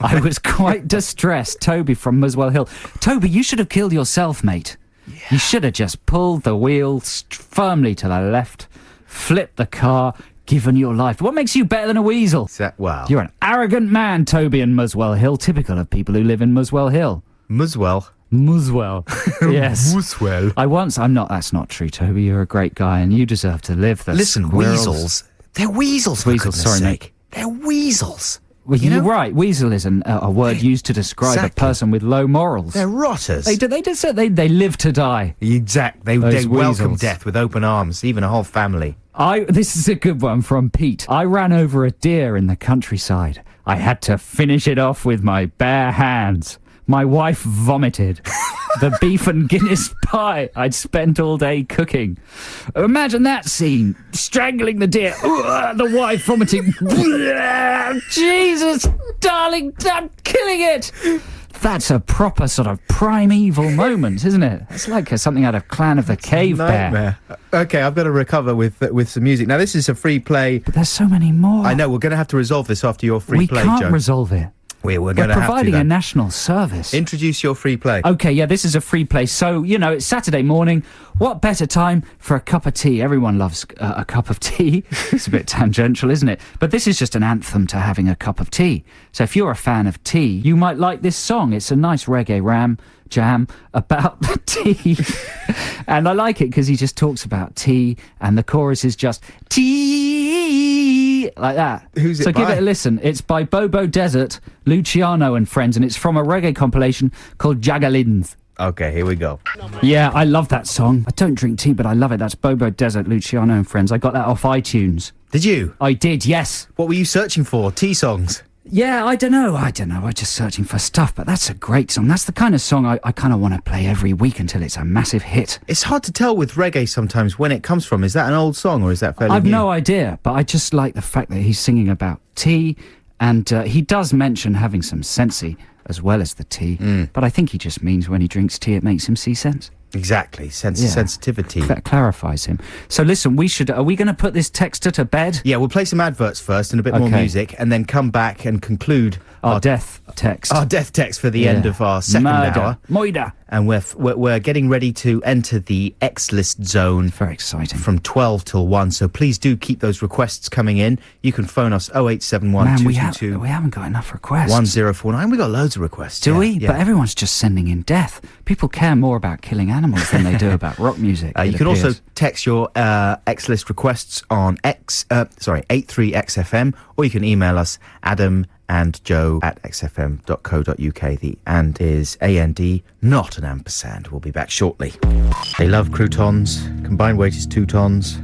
I was quite distressed. Toby from Muswell Hill. Toby, you should have killed yourself, mate. Yeah. You should have just pulled the wheel firmly to the left, flipped the car, given your life. What makes you better than a weasel? Wow. You're an arrogant man, Toby in Muswell Hill, typical of people who live in Muswell Hill. Muswell? Yes. Muswell. That's not true, Toby. You're a great guy and you deserve to live. Listen, weasels. They're weasels, for Weasels, goodness sorry, sake. mate. They're weasels. Well, you're right. Weasel is a word used to describe a person with low morals. They're rotters. They just said they live to die. They welcome weasels. death with open arms, even a whole family. This is a good one from Pete. I ran over a deer in the countryside. I had to finish it off with my bare hands. My wife vomited. The beef and Guinness pie I'd spent all day cooking. Imagine that scene. Strangling the deer. The wife vomiting. Jesus, darling, I'm killing it. That's a proper sort of primeval moment, isn't it? It's like something out of Clan of the Cave Bear. Okay, I've got to recover with some music. Now, this is a free play. But there's so many more. I know, we're going to have to resolve this after your free play, Joe. We can't resolve it. We're going to have to. Providing a national service. Introduce your free play. Okay, yeah, this is a free play. So, it's Saturday morning. What better time for a cup of tea? Everyone loves a cup of tea. It's a bit tangential, isn't it? But this is just an anthem to having a cup of tea. So if you're a fan of tea, you might like this song. It's a nice reggae jam about the tea. And I like it because he just talks about tea and the chorus is just tea, like that. Who's it So by? give it a listen. It's by Bobo Desert, Luciano and Friends, and it's from a reggae compilation called Jagalins. Okay, here we go. Yeah, I love that song. I don't drink tea, but I love it. That's Bobo Desert, Luciano and Friends. I got that off iTunes. Did you? I did, yes. What were you searching for? Tea songs? Yeah, I don't know. I'm just searching for stuff, but that's a great song. That's the kind of song I kind of want to play every week until it's a massive hit. It's hard to tell with reggae sometimes when it comes from. Is that an old song or is that fairly I've new? no idea, but I just like the fact that he's singing about tea, and he does mention having some sensey as well as the tea. But I think he just means when he drinks tea, it makes him see sense. Exactly. Sensitivity. That clarifies him. So listen, are we going to put this texter to bed? Yeah, we'll play some adverts first and a bit more music, and then come back and conclude our death text. Our death text for the end of our second hour. Moida. And we're getting ready to enter the X-List zone. Very exciting. From 12 till 1. So please do keep those requests coming in. You can phone us 0871 222. We haven't got enough requests. 1049. We got loads of requests. Do we? Yeah. But everyone's just sending in death. People care more about killing animals than they do about rock music. You can also text your X-List requests on 83XFM, or you can email us adamandjoe@xfm.co.uk. The and is AND, not an ampersand. We'll be back shortly. They love croutons. Combined weight is 2 tons.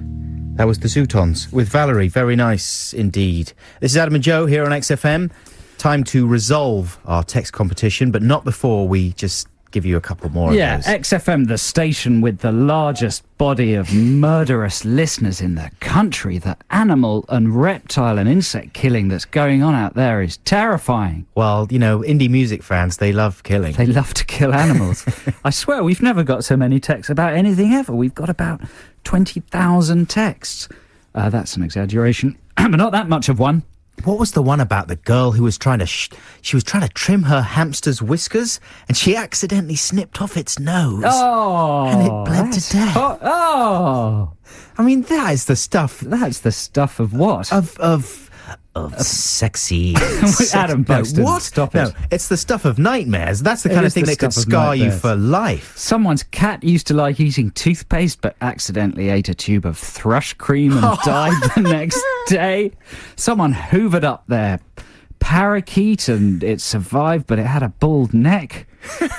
That was the Zootons with Valerie. Very nice indeed. This is Adam and Joe here on XFM. Time to resolve our text competition, but not before we just give you a couple more of those. XFM, the station with the largest body of murderous listeners in the country. The animal and reptile and insect killing that's going on out there is terrifying. Well, indie music fans, they love killing. They love to kill animals. I swear, we've never got so many texts about anything ever. We've got about 20,000 texts. That's an exaggeration, but not that much of one. What was the one about the girl who was trying to she was trying to trim her hamster's whiskers and she accidentally snipped off its nose? Oh, and it bled to death. Oh, I mean, that is the stuff. That's the stuff of what? Of sexy. Adam Buxton. What? Stop it. No, it's the stuff of nightmares. That's the kind of thing that could scar you for life. Someone's cat used to like eating toothpaste, but accidentally ate a tube of thrush cream and died the next day. Someone hoovered up their parakeet and it survived, but it had a bald neck.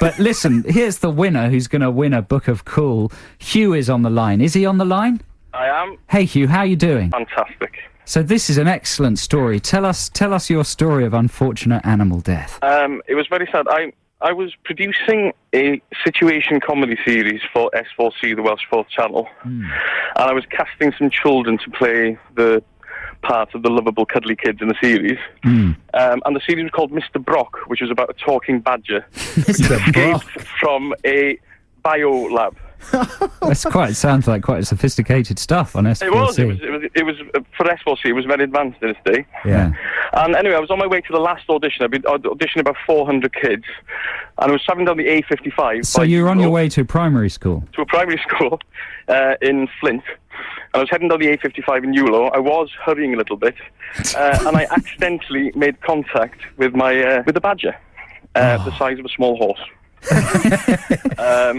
But listen, here's the winner who's going to win a book of cool. Hugh is on the line. Is he on the line? I am. Hey, Hugh, how are you doing? Fantastic. So this is an excellent story. Tell us your story of unfortunate animal death. It was very sad. I was producing a situation comedy series for S4C, the Welsh Fourth Channel, and I was casting some children to play the part of the lovable, cuddly kids in the series. And the series was called Mr. Brock, which was about a talking badger escaped from a biolab. Sounds like quite sophisticated stuff on S4C. It was for S4C. It was very advanced in its day. Yeah. And anyway, I was on my way to the last audition. I'd been auditioning about 400 kids, and I was travelling down the A55. So you were on your way to a primary school? To a primary school in Flint. And I was heading down the A55 in Ewell. I was hurrying a little bit, and I accidentally made contact with the badger, the size of a small horse.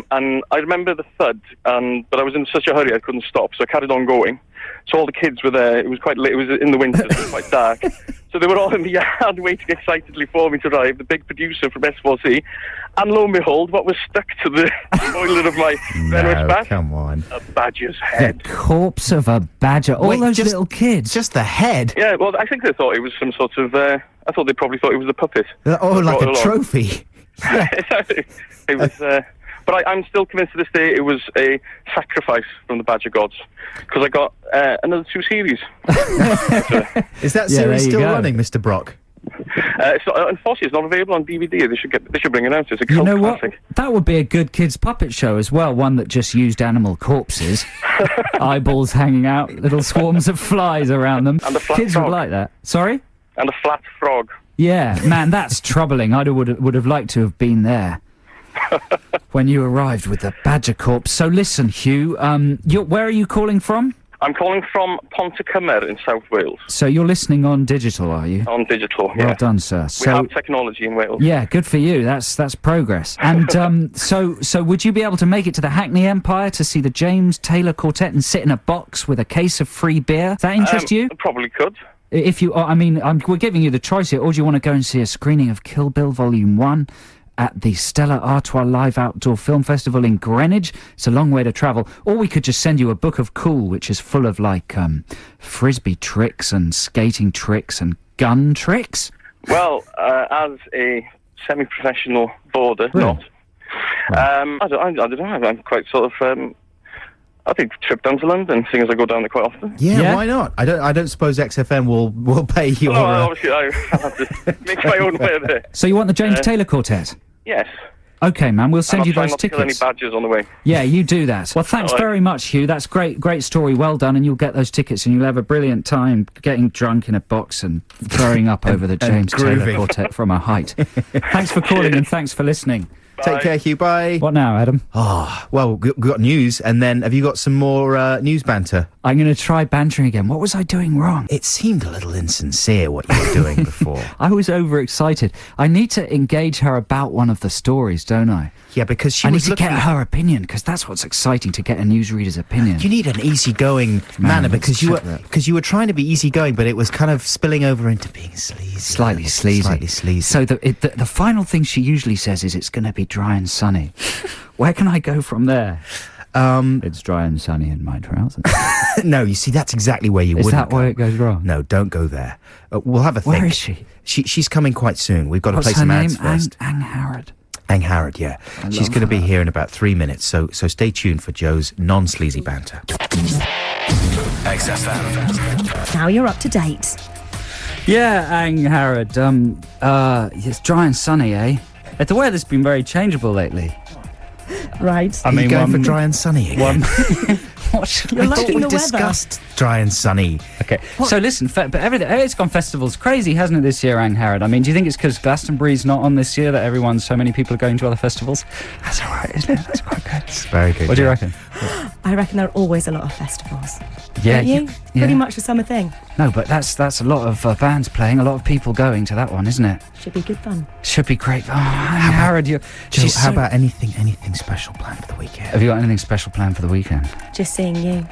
And I remember the thud, but I was in such a hurry I couldn't stop, so I carried on going. So all the kids were there. It was quite late. It was in the winter, so it was quite dark. So they were all in the yard waiting excitedly for me to arrive, the big producer from S4C. And lo and behold, what was stuck to the boiler of my venomous bat? Come on. A badger's head. The corpse of a badger. All those little kids. Just the head? Yeah, well, I think they thought it was some sort of... I thought they probably thought it was a puppet. Like a trophy. It was... But I'm still convinced to this day it was a sacrifice from the badger gods, because I got another 2 series. Is that series still running, Mr. Brock? Unfortunately, it's not available on DVD. They should bring it out. It's a cult classic. What? That would be a good kids' puppet show as well. One that just used animal corpses, eyeballs hanging out, little swarms of flies around them. And the flat kids frog. would like that. Sorry? And a flat frog. Yeah, man, that's troubling. I would have liked to have been there when you arrived with the badger corpse. So listen, Hugh, where are you calling from? I'm calling from Pontycymer in South Wales. So you're listening on digital, are you? On digital, yeah. Well done, sir. We have technology in Wales. Yeah, good for you. That's progress. And so would you be able to make it to the Hackney Empire to see the James Taylor Quartet and sit in a box with a case of free beer? Does that interest you? Probably could. If you, we're giving you the choice here. Or do you want to go and see a screening of Kill Bill Volume 1 at the Stella Artois Live Outdoor Film Festival in Greenwich? It's a long way to travel. Or we could just send you a book of cool, which is full of, frisbee tricks and skating tricks and gun tricks. Well, as a semi-professional boarder, Really? not. I don't know. I'm quite sort of... I think trip down to London, seeing as I go down there quite often. Yeah, why not? I don't suppose XFM will pay you. No, obviously I have to make my own way there. So you want the James Taylor Quartet? Yes. Okay, man, we'll send you those not tickets. To kill any badges on the way. Yeah, you do that. Well, thanks very much, Hugh. That's great story. Well done, and you'll get those tickets, and you'll have a brilliant time getting drunk in a box and throwing up over the James Taylor Quartet from a height. Thanks for calling and thanks for listening. Bye. Take care, Hugh. Bye. What now, Adam? Oh, well, we've got news, and then have you got some more news banter? I'm going to try bantering again. What was I doing wrong? It seemed a little insincere what you were doing before. I was overexcited. I need to engage her about one of the stories, don't I? Yeah, because she I was need to get her opinion, because that's what's exciting, to get a newsreader's opinion. You need an easygoing manner, because you were trying to be easygoing, but it was kind of spilling over into being sleazy. Slightly sleazy. So the final thing she usually says is it's going to be dry and sunny. Where can I go from there? It's dry and sunny in my trousers. No, you see, that's exactly where you wouldn't go. Is that where it goes wrong? No, don't go there. We'll have a think. Where is she? She's coming quite soon. We've got to play What's some her ads name? first. Ang Harrod. Ang Harrod, yeah. She's going to be here in about 3 minutes, so stay tuned for Joe's non-sleazy banter. XFM. Now you're up to date. Yeah, Ang Harrod. It's dry and sunny, eh? The weather's been very changeable lately. Right. I mean, going for dry and sunny again. You're liking the weather. Discussed dry and sunny. Okay, so listen, but everything, it's gone festival's crazy, hasn't it, this year, Ang Harrod? I mean, do you think it's because Glastonbury's not on this year that so many people are going to other festivals? That's all right, isn't it? That's quite good. It's very good. What do you reckon? I reckon there are always a lot of festivals. Yeah, Don't you? Pretty much a summer thing. No, but that's a lot of bands playing, a lot of people going to that one, isn't it? Should be good fun. Should be great. Oh, Ang Harrod, Joe, how about anything special planned for the weekend? Have you got anything special planned for the weekend? Just seeing you.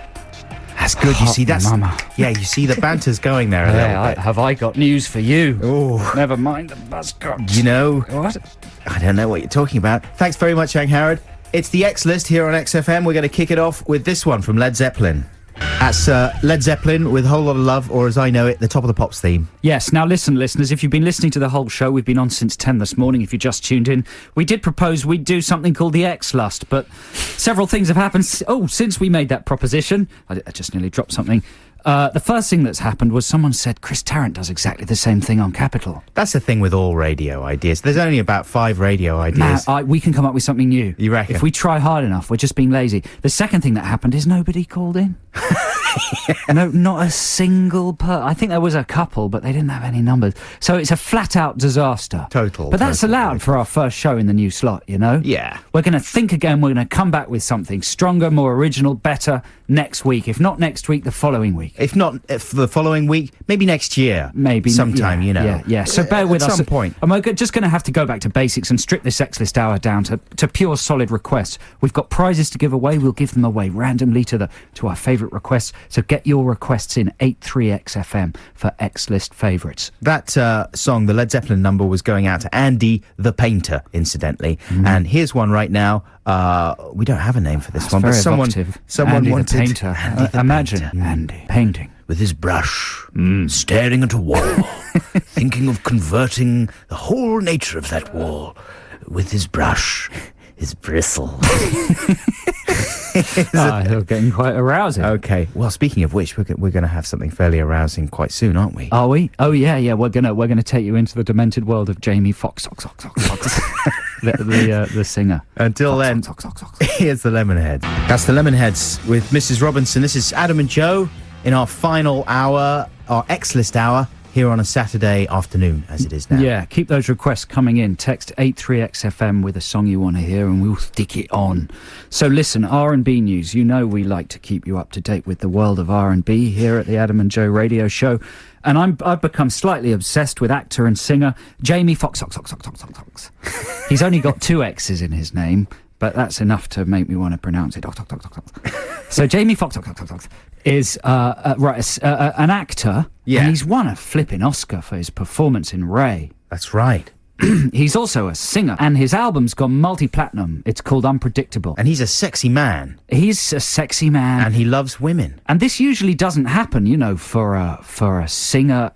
That's good. You see, that's mama. Yeah, you see the banter's going there a Yeah, little bit. have I got news for you? Oh, Never mind the buzzcocks. you know, What? I don't know what you're talking about. Thanks very much, Ang Harrod. It's the X List here on XFM. We're going to kick it off with this one from Led Zeppelin. That's Led Zeppelin with Whole Lot of Love, or as I know it, the Top of the Pops theme. Yes, now listen, listeners, if you've been listening to the whole show, we've been on since 10 this morning, if you just tuned in. We did propose we'd do something called the X-Lust, but several things have happened since we made that proposition. I just nearly dropped something. The first thing that's happened was someone said Chris Tarrant does exactly the same thing on Capital. That's the thing with all radio ideas. There's only about 5 radio ideas. Now, we can come up with something new. You reckon? If we try hard enough, we're just being lazy. The second thing that happened is nobody called in. No, not a single I think there was a couple, but they didn't have any numbers. So it's a flat-out disaster. Total. But that's allowed for our first show in the new slot, you know? Yeah. We're going to think again. We're going to come back with something stronger, more original, better next week. If not next week, the following week. If not for the following week, maybe next year. Maybe. Sometime, yeah, you know. Yeah. So bear with us. At some point. And we're just going to have to go back to basics and strip this X-List hour down to pure solid requests. We've got prizes to give away. We'll give them away randomly to our favourite requests. So get your requests in 83XFM for X-List favourites. That song, the Led Zeppelin number, was going out to Andy the Painter, incidentally. And here's one right now. We don't have a name for this one, but someone Andy wanted the Painter. Andy the Imagine Painter. Andy painting With his brush, staring at a wall, thinking of converting the whole nature of that wall with his brush, his bristle. You're getting quite arousing. Okay. Well, speaking of which, we're going to have something fairly arousing quite soon, aren't we? Are we? Oh yeah. We're gonna take you into the demented world of Jamie Foxx, the singer. Until then, here's the Lemonheads. That's the Lemonheads with Mrs. Robinson. This is Adam and Joe in our final hour, our X-List hour, here on a Saturday afternoon, as it is now. Yeah, keep those requests coming in. Text 83XFM with a song you want to hear and we'll stick it on. So listen, R&B news. You know we like to keep you up to date with the world of R&B here at the Adam and Joe radio show. And I've become slightly obsessed with actor and singer Jamie Foxx. He's only got 2 X's in his name, but that's enough to make me want to pronounce it. So Jamie Foxx is an actor, and he's won a flipping Oscar for his performance in Ray. That's right. He's also a singer, and his album's gone multi-platinum. It's called Unpredictable. And he's a sexy man. He's a sexy man. And he loves women. And this usually doesn't happen, you know, for a singer.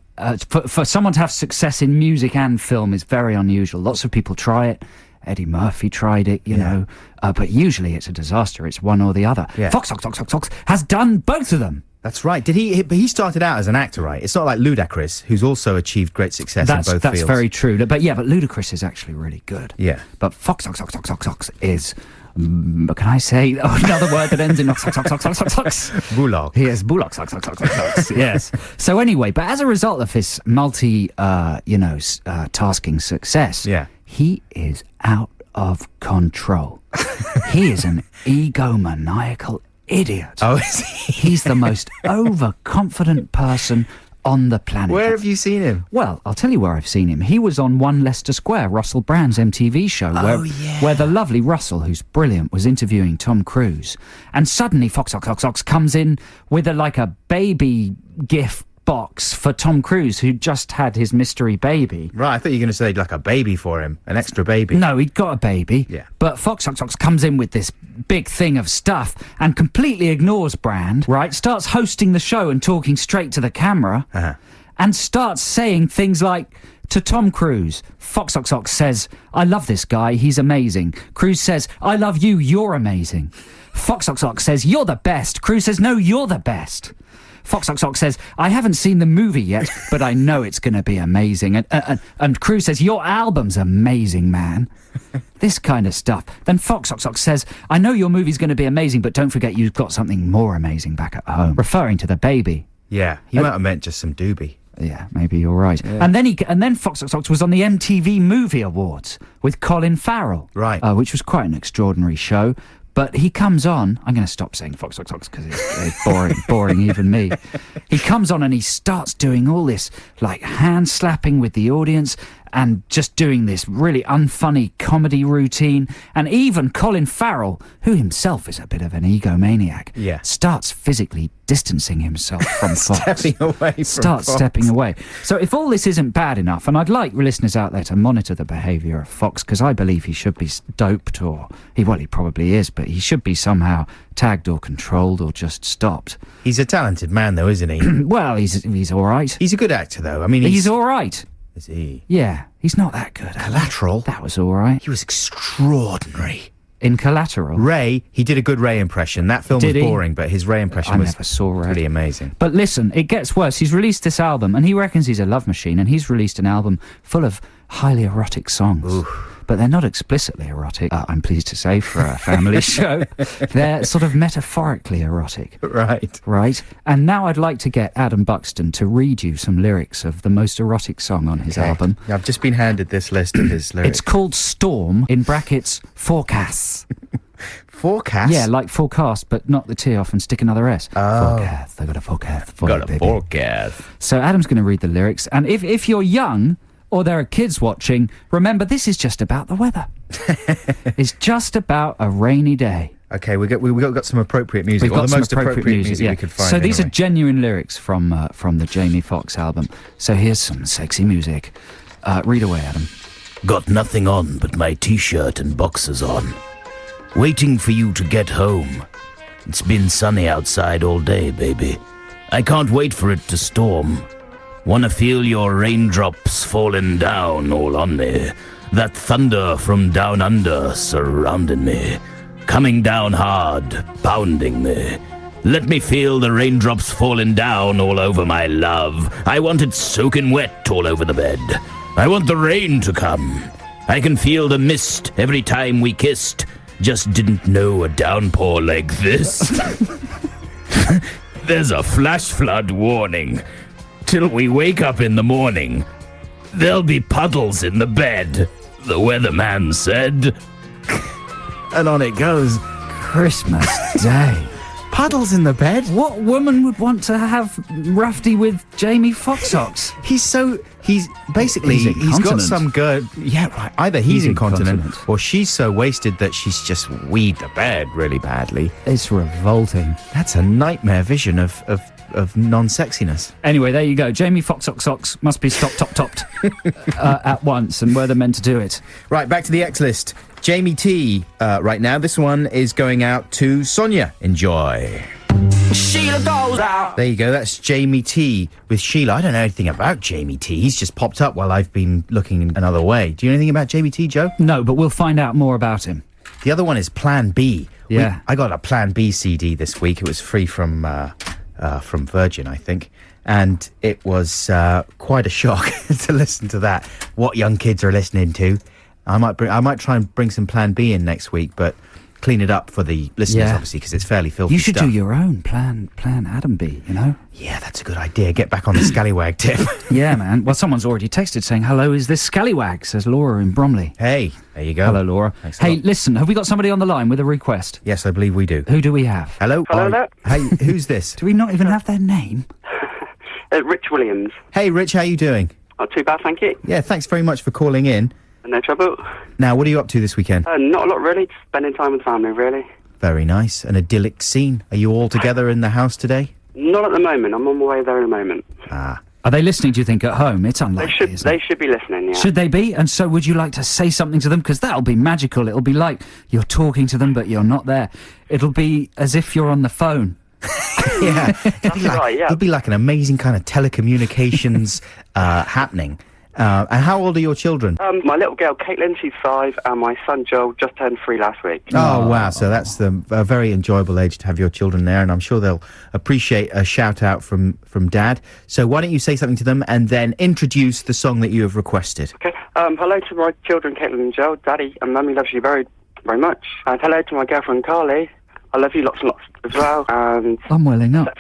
For someone to have success in music and film is very unusual. Lots of people try it, Eddie Murphy tried it, you know. But usually it's a disaster. It's one or the other. Yeah. Fox has done both of them. That's right. But he started out as an actor, right? It's not like Ludacris, who's also achieved great success in both fields. That's very true. But Ludacris is actually really good. Yeah. But Fox is... can I say another word that ends in ox? Bullock. Yes, Bullock. Yes. So anyway, but as a result of his tasking success, he is out of control. He is an egomaniacal idiot. Oh, is he? He's the most overconfident person on the planet. Where have you seen him? Well, I'll tell you where I've seen him. He was on One Leicester Square, Russell Brand's MTV show, where the lovely Russell, who's brilliant, was interviewing Tom Cruise. And suddenly Fox comes in with a baby gift box for Tom Cruise, who just had his mystery baby. Right, I thought you were going to say like a baby for him, an extra baby. No, he'd got a baby. Yeah. But Fox comes in with this big thing of stuff and completely ignores Brand, right? Starts hosting the show and talking straight to the camera, and starts saying things like, to Tom Cruise, Fox says, "I love this guy, he's amazing." Cruise says, "I love you, you're amazing." Fox says, "You're the best." Cruise says, "No, you're the best." Fox says, "I haven't seen the movie yet, but I know it's going to be amazing." And Cruise says, "Your album's amazing, man." This kind of stuff. Then Fox says, "I know your movie's going to be amazing, but don't forget you've got something more amazing back at home," referring to the baby. Yeah, he might have meant just some doobie. Yeah, maybe you're right. Yeah. And then Fox was on the MTV Movie Awards with Colin Farrell, right? Which was quite an extraordinary show. But he comes on... I'm going to stop saying Fox because it's boring even me. He comes on and he starts doing all this, hand slapping with the audience and just doing this really unfunny comedy routine. And even Colin Farrell, who himself is a bit of an egomaniac, starts physically distancing himself from Fox. Stepping away. So if all this isn't bad enough, and I'd like listeners out there to monitor the behaviour of Fox, because I believe he should be doped, or he probably is, but he should be somehow tagged or controlled or just stopped. He's a talented man, though, isn't he? Well, he's all right. He's a good actor, though. I mean, he's all right. Is he? Yeah, he's not that good. Collateral? That was all right. He was extraordinary. In Collateral? Ray, he did a good Ray impression. That film was boring, but his Ray impression was never saw Ray. Pretty amazing. But listen, it gets worse. He's released this album, and he reckons he's a love machine, and he's released an album full of highly erotic songs. Oof. But they're not explicitly erotic, I'm pleased to say, for a family show. They're sort of metaphorically erotic. Right. And now I'd like to get Adam Buxton to read you some lyrics of the most erotic song on his album. I've just been handed this list of his lyrics. It's called Storm, in brackets, Forecasts. Forecast? Yeah, like forecast, but knock the T off and stick another S. Oh. Forecast. I got a forecast for Got you, a baby. forecast. So Adam's going to read the lyrics, and if you're young, or there are kids watching, remember this is just about the weather. It's just about a rainy day. Okay, we got some appropriate music. We've got the some most appropriate music we could find. So these are genuine lyrics from the Jamie Foxx album. So here's some sexy music. Read away, Adam. Got nothing on but my t-shirt and boxers on. Waiting for you to get home. It's been sunny outside all day, baby. I can't wait for it to storm. Wanna feel your raindrops falling down all on me. That thunder from down under surrounding me. Coming down hard, pounding me. Let me feel the raindrops falling down all over my love. I want it soaking wet all over the bed. I want the rain to come. I can feel the mist every time we kissed. Just didn't know a downpour like this. There's a flash flood warning. Till we wake up in the morning, there'll be puddles in the bed, the weatherman said. And on it goes. Christmas Day. Puddles in the bed? What woman would want to have Rafty with Jamie Foxx? He's got some good... Yeah, right. Either he's incontinent or she's so wasted that she's just weed the bed really badly. It's revolting. That's a nightmare vision of non-sexiness. Anyway, there you go. Jamie Foxx must be topped at once, and we're the men to do it. Right, back to the X list. Jamie T right now. This one is going out to Sonia. Enjoy. Sheila goes out. There you go, that's Jamie T with Sheila. I don't know anything about Jamie T. He's just popped up while I've been looking another way. Do you know anything about Jamie T, Joe? No, but we'll find out more about him. The other one is Plan B. Yeah. I got a Plan B CD this week. It was free from Virgin, I think. And it was quite a shock to listen to that. What young kids are listening to. I might try and bring some Plan B in next week, but clean it up for the listeners, obviously, because it's fairly filthy. You should stuff. do your own Plan Adam B, you know? Yeah, that's a good idea. Get back on the scallywag tip. Yeah, man. Well, someone's already texted saying, hello, is this scallywag? Says Laura in Bromley. Hey, there you go. Hello, Laura. Thanks a Hey, lot. listen, have we got somebody on the line with a request? Yes, I believe we do. Who do we have? Hello? Hello there. Hey, who's this? Do we not even have their name? Rich Williams. Hey, Rich, how you doing? Not too bad, thank you. Yeah, thanks very much for calling in. No trouble. Now, what are you up to this weekend? Not a lot, really. Just spending time with family, really. Very nice. An idyllic scene. Are you all together in the house today? Not at the moment. I'm on my way there in a moment. Ah. Are they listening, do you think, at home? It's unlikely, They should be listening, yeah. Should they be? And so would you like to say something to them? Because that'll be magical. It'll be like you're talking to them, but you're not there. It'll be as if you're on the phone. Yeah. That's right, yeah. It'll be like an amazing kind of telecommunications happening. And how old are your children? My little girl, Caitlin, she's 5, and my son, Joel, just turned 3 last week. Oh, wow. So that's a very enjoyable age to have your children there, and I'm sure they'll appreciate a shout-out from Dad. So why don't you say something to them and then introduce the song that you have requested? Okay. Hello to my children, Caitlin and Joel. Daddy and Mummy loves you very, very much. And hello to my girlfriend, Carly. I love you lots and lots as well. And I'm welling up.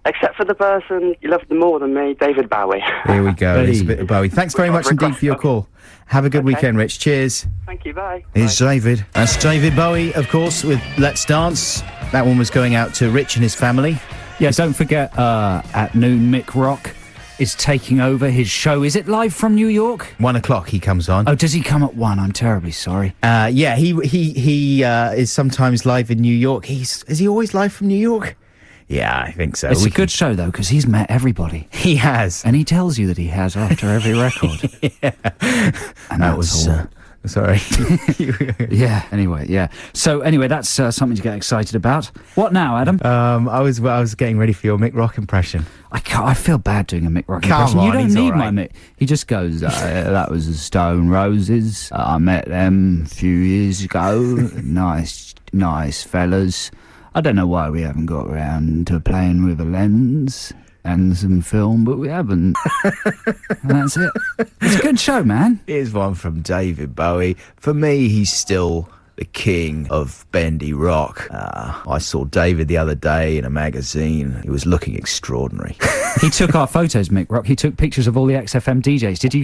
except for the person you love more than me, David Bowie. Here we go. Hey. Elizabeth Bowie. Thanks very much indeed for your call. Have a good weekend, Rich. Cheers. Thank you, bye. Here's David. That's David Bowie, of course, with Let's Dance. That one was going out to Rich and his family. Yeah, don't forget, at noon, Mick Rock is taking over his show. Is it live from New York? 1 o'clock he comes on. Oh, does he come at 1? I'm terribly sorry. Yeah, he is sometimes live in New York. Is he always live from New York? Yeah, I think so. It's a good show, though, because he's met everybody. He has. And he tells you that he has after every record. Yeah. And that was... sorry. Yeah, anyway, yeah. So, anyway, that's something to get excited about. What now, Adam? I was getting ready for your Mick Rock impression. I feel bad doing a Mick Rock Come impression. on, You don't he's need all right. my Mick. He just goes, that was the Stone Roses. I met them a few years ago. Nice fellas. I don't know why we haven't got around to playing with a lens and some film, but we haven't. And that's it. It's a good show, man. Here's one from David Bowie. For me, he's still the king of bendy rock. I saw David the other day in a magazine. He was looking extraordinary. He took our photos, Mick Rock. He took pictures of all the XFM DJs. Did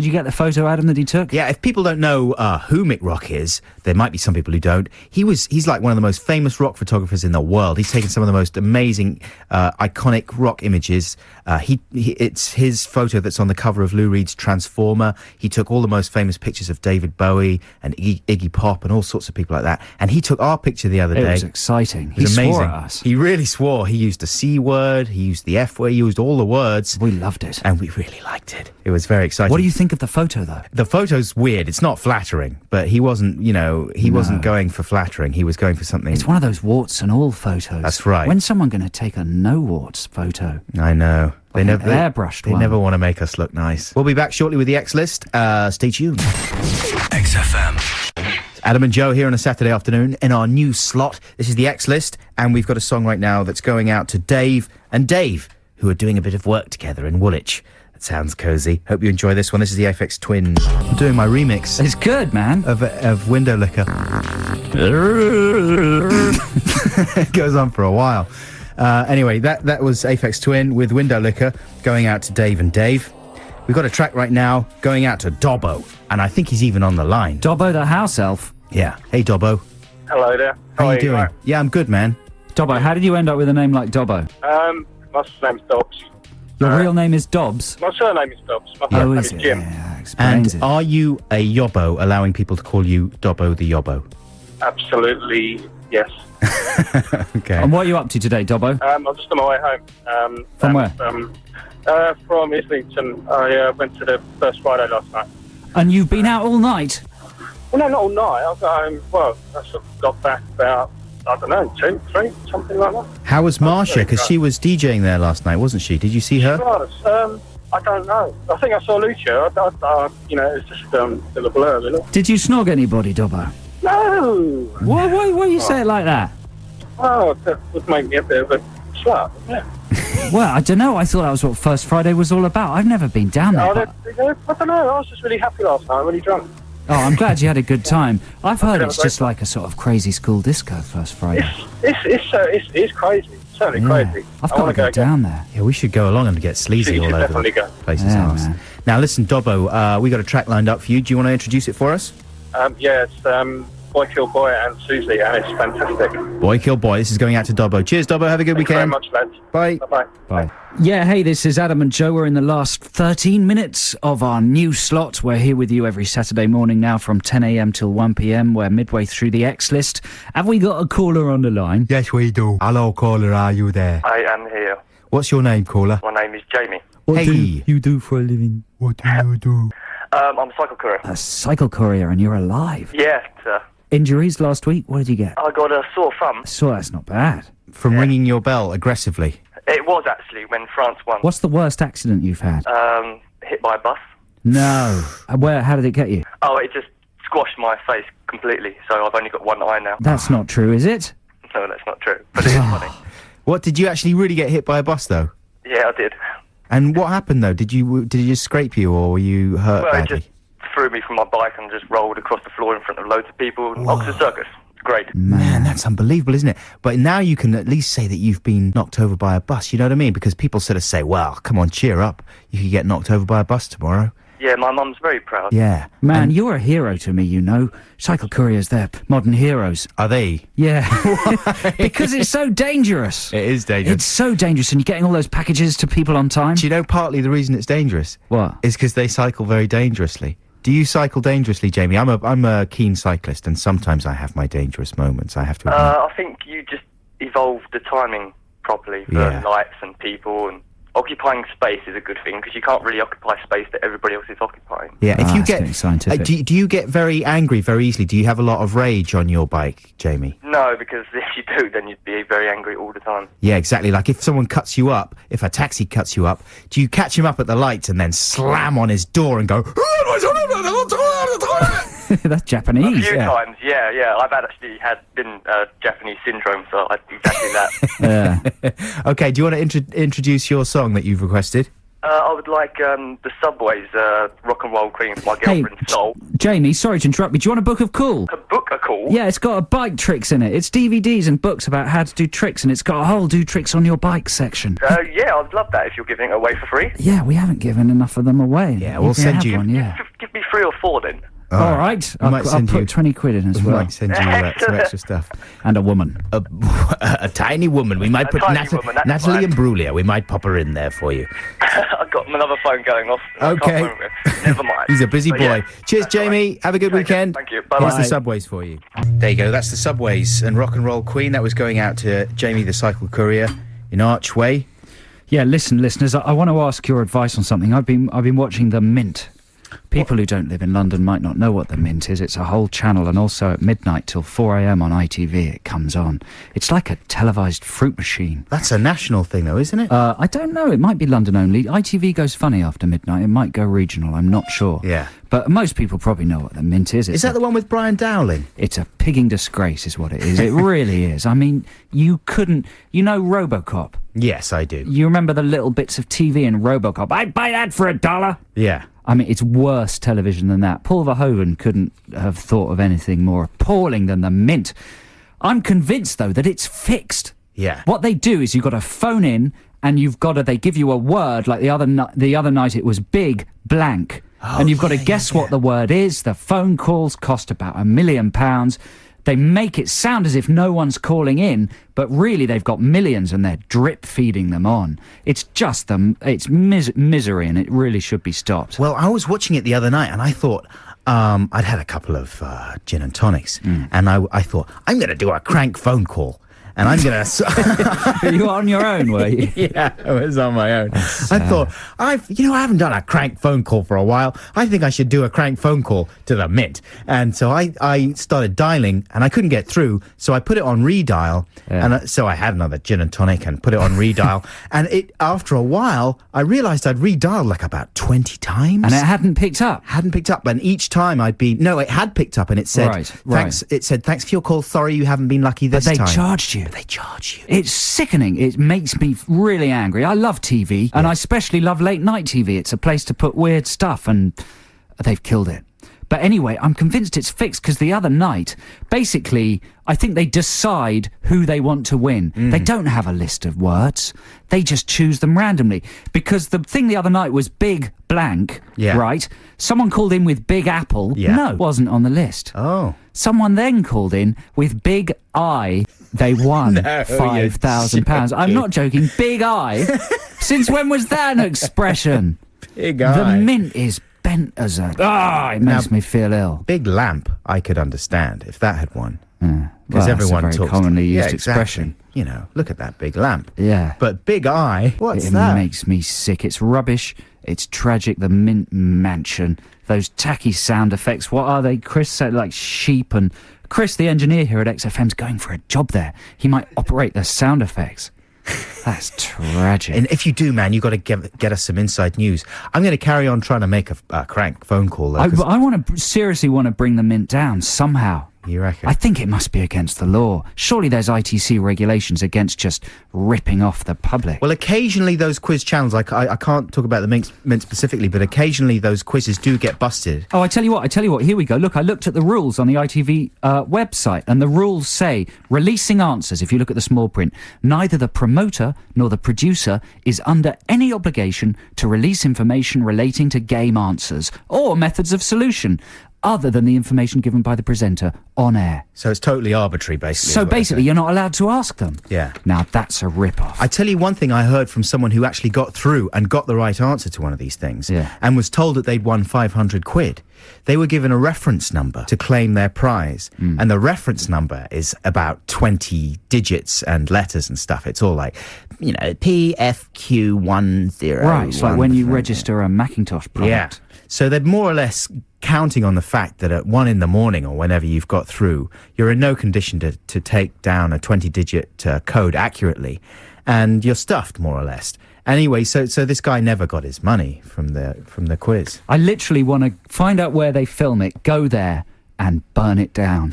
you get the photo, Adam, that he took? Yeah, if people don't know who Mick Rock is, there might be some people who don't. He's like one of the most famous rock photographers in the world. He's taken some of the most amazing, iconic rock images. It's his photo that's on the cover of Lou Reed's Transformer. He took all the most famous pictures of David Bowie and Iggy Pop and all sorts of people like that. And he took our picture the other day. It was exciting. It was He amazing. swore at us. He really swore. He used the C word. He used the F word. He used all the words. We loved it. And we really liked it. It was very exciting. What do you think of the photo, though? The photo's weird. It's not flattering, but he wasn't, wasn't going for flattering. He was going for something. It's one of those warts and all photos. That's right. When's someone going to take a no warts photo? I know. They Like never an airbrushed They one. never want to make us look nice. We'll be back shortly with the X List. Stay tuned. XFM. Adam and Joe here on a Saturday afternoon in our new slot. This is the X List, and we've got a song right now that's going out to Dave and Dave, who are doing a bit of work together in Woolwich. That sounds cosy. Hope you enjoy this one. This is the Aphex Twins. I'm doing my remix. It's good, man. Of Window Licker. It goes on for a while. Anyway, that was Aphex Twin with Window Licker going out to Dave and Dave. We've got a track right now going out to Dobbo, and I think he's even on the line. Dobbo the house elf. Yeah. Hey, Dobbo. Hello there. How you doing? Right? Yeah, I'm good, man. Dobbo, how did you end up with a name like Dobbo? My name's Dobbs. Your real name is Dobbs? My surname is Dobbs. My Oh, first is name it? is Jim. Yeah, explains And it. are you a yobbo, allowing people to call you Dobbo the Yobbo? Absolutely, yes. Okay. And what are you up to today, Dobbo? I'm just on my way home. From where? From Islington. I went to the first Friday last night. And you've been out all night? Well, no, not all night. I got home, I sort of got back about I don't know, 2, 3, something like that. How was Marcia? Because she was DJing there last night, wasn't she? Did you see her? She was. I don't know. I think I saw Lucia. It's just a little blur, really. Did you snog anybody, Dobbo? No! Why you say it like that? Oh, that would make me a bit of a slut, yeah. Well, I don't know. I thought that was what First Friday was all about. I've never been down there. I don't know. I was just really happy last night, really drunk. Oh, I'm glad you had a good time. I've heard it's just like a sort of crazy school disco First Friday. It's crazy. It's certainly crazy. I've got to go down there. Yeah, we should go along and get sleazy all over definitely the go. place's arse. Now, listen, Dobbo, we got a track lined up for you. Do you want to introduce it for us? It's Boy Kill Boy and Susie, and it's fantastic. Boy Kill Boy. This is going out to Dobbo. Cheers, Dobbo. Have a good weekend. Thank you very much, lads. Bye. Bye-bye. Bye. Yeah, hey, this is Adam and Joe. We're in the last 13 minutes of our new slot. We're here with you every Saturday morning now from 10 a.m. till 1 p.m. We're midway through the X list. Have we got a caller on the line? Yes, we do. Hello, caller. Are you there? I am here. What's your name, caller? My name is Jamie. What do you do for a living? What do you do? I'm a cycle courier. A cycle courier, and you're alive. Yeah, sir. Injuries last week? What did you get? I got a sore thumb. So that's not bad. From ringing your bell aggressively? It was actually when France won. What's the worst accident you've had? Hit by a bus. No. How did it get you? Oh, it just squashed my face completely, so I've only got one eye now. That's not true, is it? No, that's not true, but it is funny. What, did you actually really get hit by a bus, though? Yeah, I did. And what happened, though? Did it just scrape you, or were you hurt badly? It just threw me from my bike and just rolled across the floor in front of loads of people. Oxford Circus. Great. Man, that's unbelievable, isn't it? But now you can at least say that you've been knocked over by a bus, you know what I mean? Because people sort of say, well, come on, cheer up. You could get knocked over by a bus tomorrow. Yeah, my mum's very proud. Yeah. Man, you're a hero to me, you know. Cycle couriers, they're modern heroes. Are they? Yeah. Because it's so dangerous. It is dangerous. It's so dangerous, and you're getting all those packages to people on time. Do you know partly the reason it's dangerous? What? Is because they cycle very dangerously. Do you cycle dangerously, Jamie? I'm a keen cyclist, and sometimes I have my dangerous moments, I have to admit. I think you just evolved the timing properly for lights and people, and occupying space is a good thing, because you can't really occupy space that everybody else is occupying. Yeah, if you get scientific. Do you get very angry very easily? Do you have a lot of rage on your bike, Jamie? No, because if you do, then you'd be very angry all the time. Yeah, exactly. Like if someone cuts you up, if a taxi cuts you up, do you catch him up at the lights and then slam on his door and go... That's Japanese. A few times, yeah. I've been Japanese syndrome, so I do exactly that. Yeah. Okay, do you want to introduce your song that you've requested? I would like the Subway's Rock and Roll Queen for my girlfriend's soul. Jamie, sorry to interrupt me. Do you want a book of cool? A book of cool? Yeah, it's got bike tricks in it. It's DVDs and books about how to do tricks, and it's got a whole do tricks on your bike section. Yeah, I'd love that if you're giving it away for free. Yeah, we haven't given enough of them away. Yeah, we'll send you one, yeah. Give me 3 or 4 then. All right. I'll put 20 quid in as well. We might send you some extra stuff. And a woman. A tiny woman. We might put Natalie Imbruglia. We might pop her in there for you. I've got another phone going off. Okay. Never mind. He's a busy boy. Yeah. Cheers, Jamie. Have a good weekend. Thank you. Bye-bye. Here's the Subways for you. There you go. That's the Subways and Rock and Roll Queen. That was going out to Jamie the Cycle Courier in Archway. Yeah, listen, listeners, I want to ask your advice on something. I've been watching The Mint. People who don't live in London might not know what The Mint is. It's a whole channel, and also at midnight till 4 a.m. on ITV it comes on. It's like a televised fruit machine. That's a national thing, though, isn't it? I don't know. It might be London only. ITV goes funny after midnight. It might go regional. I'm not sure. Yeah. But most people probably know what The Mint is. Is that the one with Brian Dowling? It's a pigging disgrace is what it is. It really is. I mean, you couldn't... You know RoboCop? Yes, I do. You remember the little bits of TV in RoboCop? I'd buy that for $1. Yeah. I mean, it's worse television than that. Paul Verhoeven couldn't have thought of anything more appalling than The Mint. I'm convinced, though, that it's fixed. Yeah. What they do is you've got to phone in, and they give you a word, like the other night it was big blank. Oh, and you've got to guess what the word is. The phone calls cost about £1 million. They make it sound as if no one's calling in, but really they've got millions and they're drip feeding them on. It's just it's misery, and it really should be stopped. Well, I was watching it the other night and I thought, I'd had a couple of gin and tonics, and I thought, I'm going to do a crank phone call. and I'm going to... You were on your own, were you? Yeah, I was on my own. I thought, I haven't done a crank phone call for a while. I think I should do a crank phone call to the Mint. And so I started dialing, and I couldn't get through, so I put it on redial, and so I had another gin and tonic and put it on redial, and after a while, I realised I'd redialed like about 20 times. And it hadn't picked up? Hadn't picked up, and each time it had picked up, and it said, thanks for your call, sorry you haven't been lucky this time. But they charged you. They charge you. It's sickening. It makes me really angry. I love TV, and I especially love late night TV. It's a place to put weird stuff, and they've killed it. But anyway, I'm convinced it's fixed because the other night, basically, I think they decide who they want to win. They don't have a list of words. They just choose them randomly. Because the thing the other night was big blank, right? Someone called in with Big Apple. No, wasn't on the list. Oh. Someone then called in with Big I. They won £5,000. I'm not joking. Big I. Since when was that an expression? Big I. The Mint is bent as a... it makes me feel ill. Big lamp, I could understand if that had won. Because everyone talks... a very commonly used expression. You know, look at that big lamp. Yeah. But Big Eye, what's that? It makes me sick. It's rubbish. It's tragic. The Mint Mansion. Those tacky sound effects. What are they? Chris said like sheep, and Chris, the engineer here at XFM's going for a job there. He might operate the sound effects. That's tragic. And if you do, man, you've got to get us some inside news. I'm going to carry on trying to make a crank phone call, though. I seriously want to bring the Mint down somehow. You reckon? I think it must be against the law. Surely there's ITC regulations against just ripping off the public. Well, occasionally those quiz channels, I can't talk about the Mint specifically, but occasionally those quizzes do get busted. Oh, I tell you what, here we go. Look, I looked at the rules on the ITV website, and the rules say, releasing answers, if you look at the small print, neither the promoter nor the producer is under any obligation to release information relating to game answers or methods of solution, other than the information given by the presenter on air. So it's totally arbitrary, basically. So basically, you're not allowed to ask them. Yeah. Now, that's a rip-off. I tell you one thing I heard from someone who actually got through and got the right answer to one of these things, and was told that they'd won 500 quid. They were given a reference number to claim their prize, and the reference number is about 20 digits and letters and stuff. It's all like, PFQ10. Right, it's like when you register a Macintosh product. Yeah. So they're more or less counting on the fact that at 1 a.m. or whenever you've got through, you're in no condition to take down a 20-digit code accurately, and you're stuffed, more or less. Anyway, so this guy never got his money from the quiz. I literally want to find out where they film it, go there, and burn it down.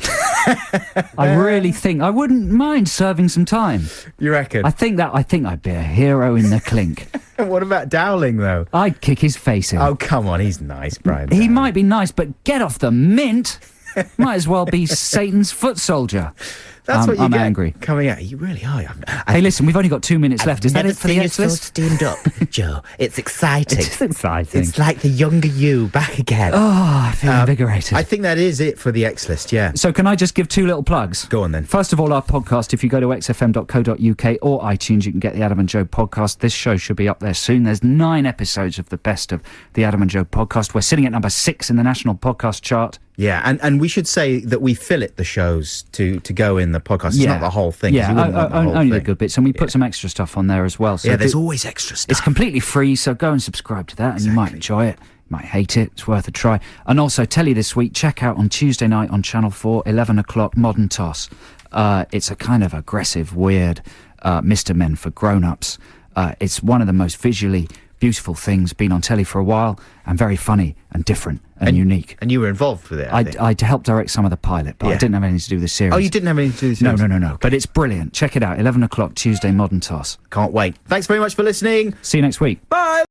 I really think I wouldn't mind serving some time. You reckon? I think I'd be a hero in the clink. What about Dowling, though? I'd kick his face in. Oh, come on, he's nice, Brian. He might be nice, but get off the Mint. Might as well be Satan's foot soldier. That's what you I'm get angry. Coming out. You really are. Hey, listen, we've only got 2 minutes left. Is that it for the X list? Steamed up, Joe. It's exciting. It's exciting. It's like the younger you back again. Oh, I feel invigorated. I think that is it for the X list, yeah. So can I just give 2 little plugs? Go on then. First of all, our podcast. If you go to xfm.co.uk or iTunes, you can get the Adam and Joe podcast. This show should be up there soon. There's 9 episodes of the best of the Adam and Joe podcast. We're sitting at number 6 in the national podcast chart. Yeah, and we should say that we fillet the shows to go in the podcast. It's not the whole thing. Yeah, only the good bits. And we put some extra stuff on there as well. So there's always extra stuff. It's completely free, so go and subscribe to that, and you might enjoy it. You might hate it. It's worth a try. And also, telly this week, check out on Tuesday night on Channel 4, 11 o'clock, Modern Toss. It's a kind of aggressive, weird Mr. Men for grown-ups. It's one of the most visually beautiful things, been on telly for a while, and very funny and different and unique. And you were involved with it, I helped direct some of the pilot, but I didn't have anything to do with the series. Oh, you didn't have anything to do with the series? No. But it's brilliant. Check it out, 11 o'clock Tuesday, Modern Toss. Can't wait. Thanks very much for listening. See you next week. Bye!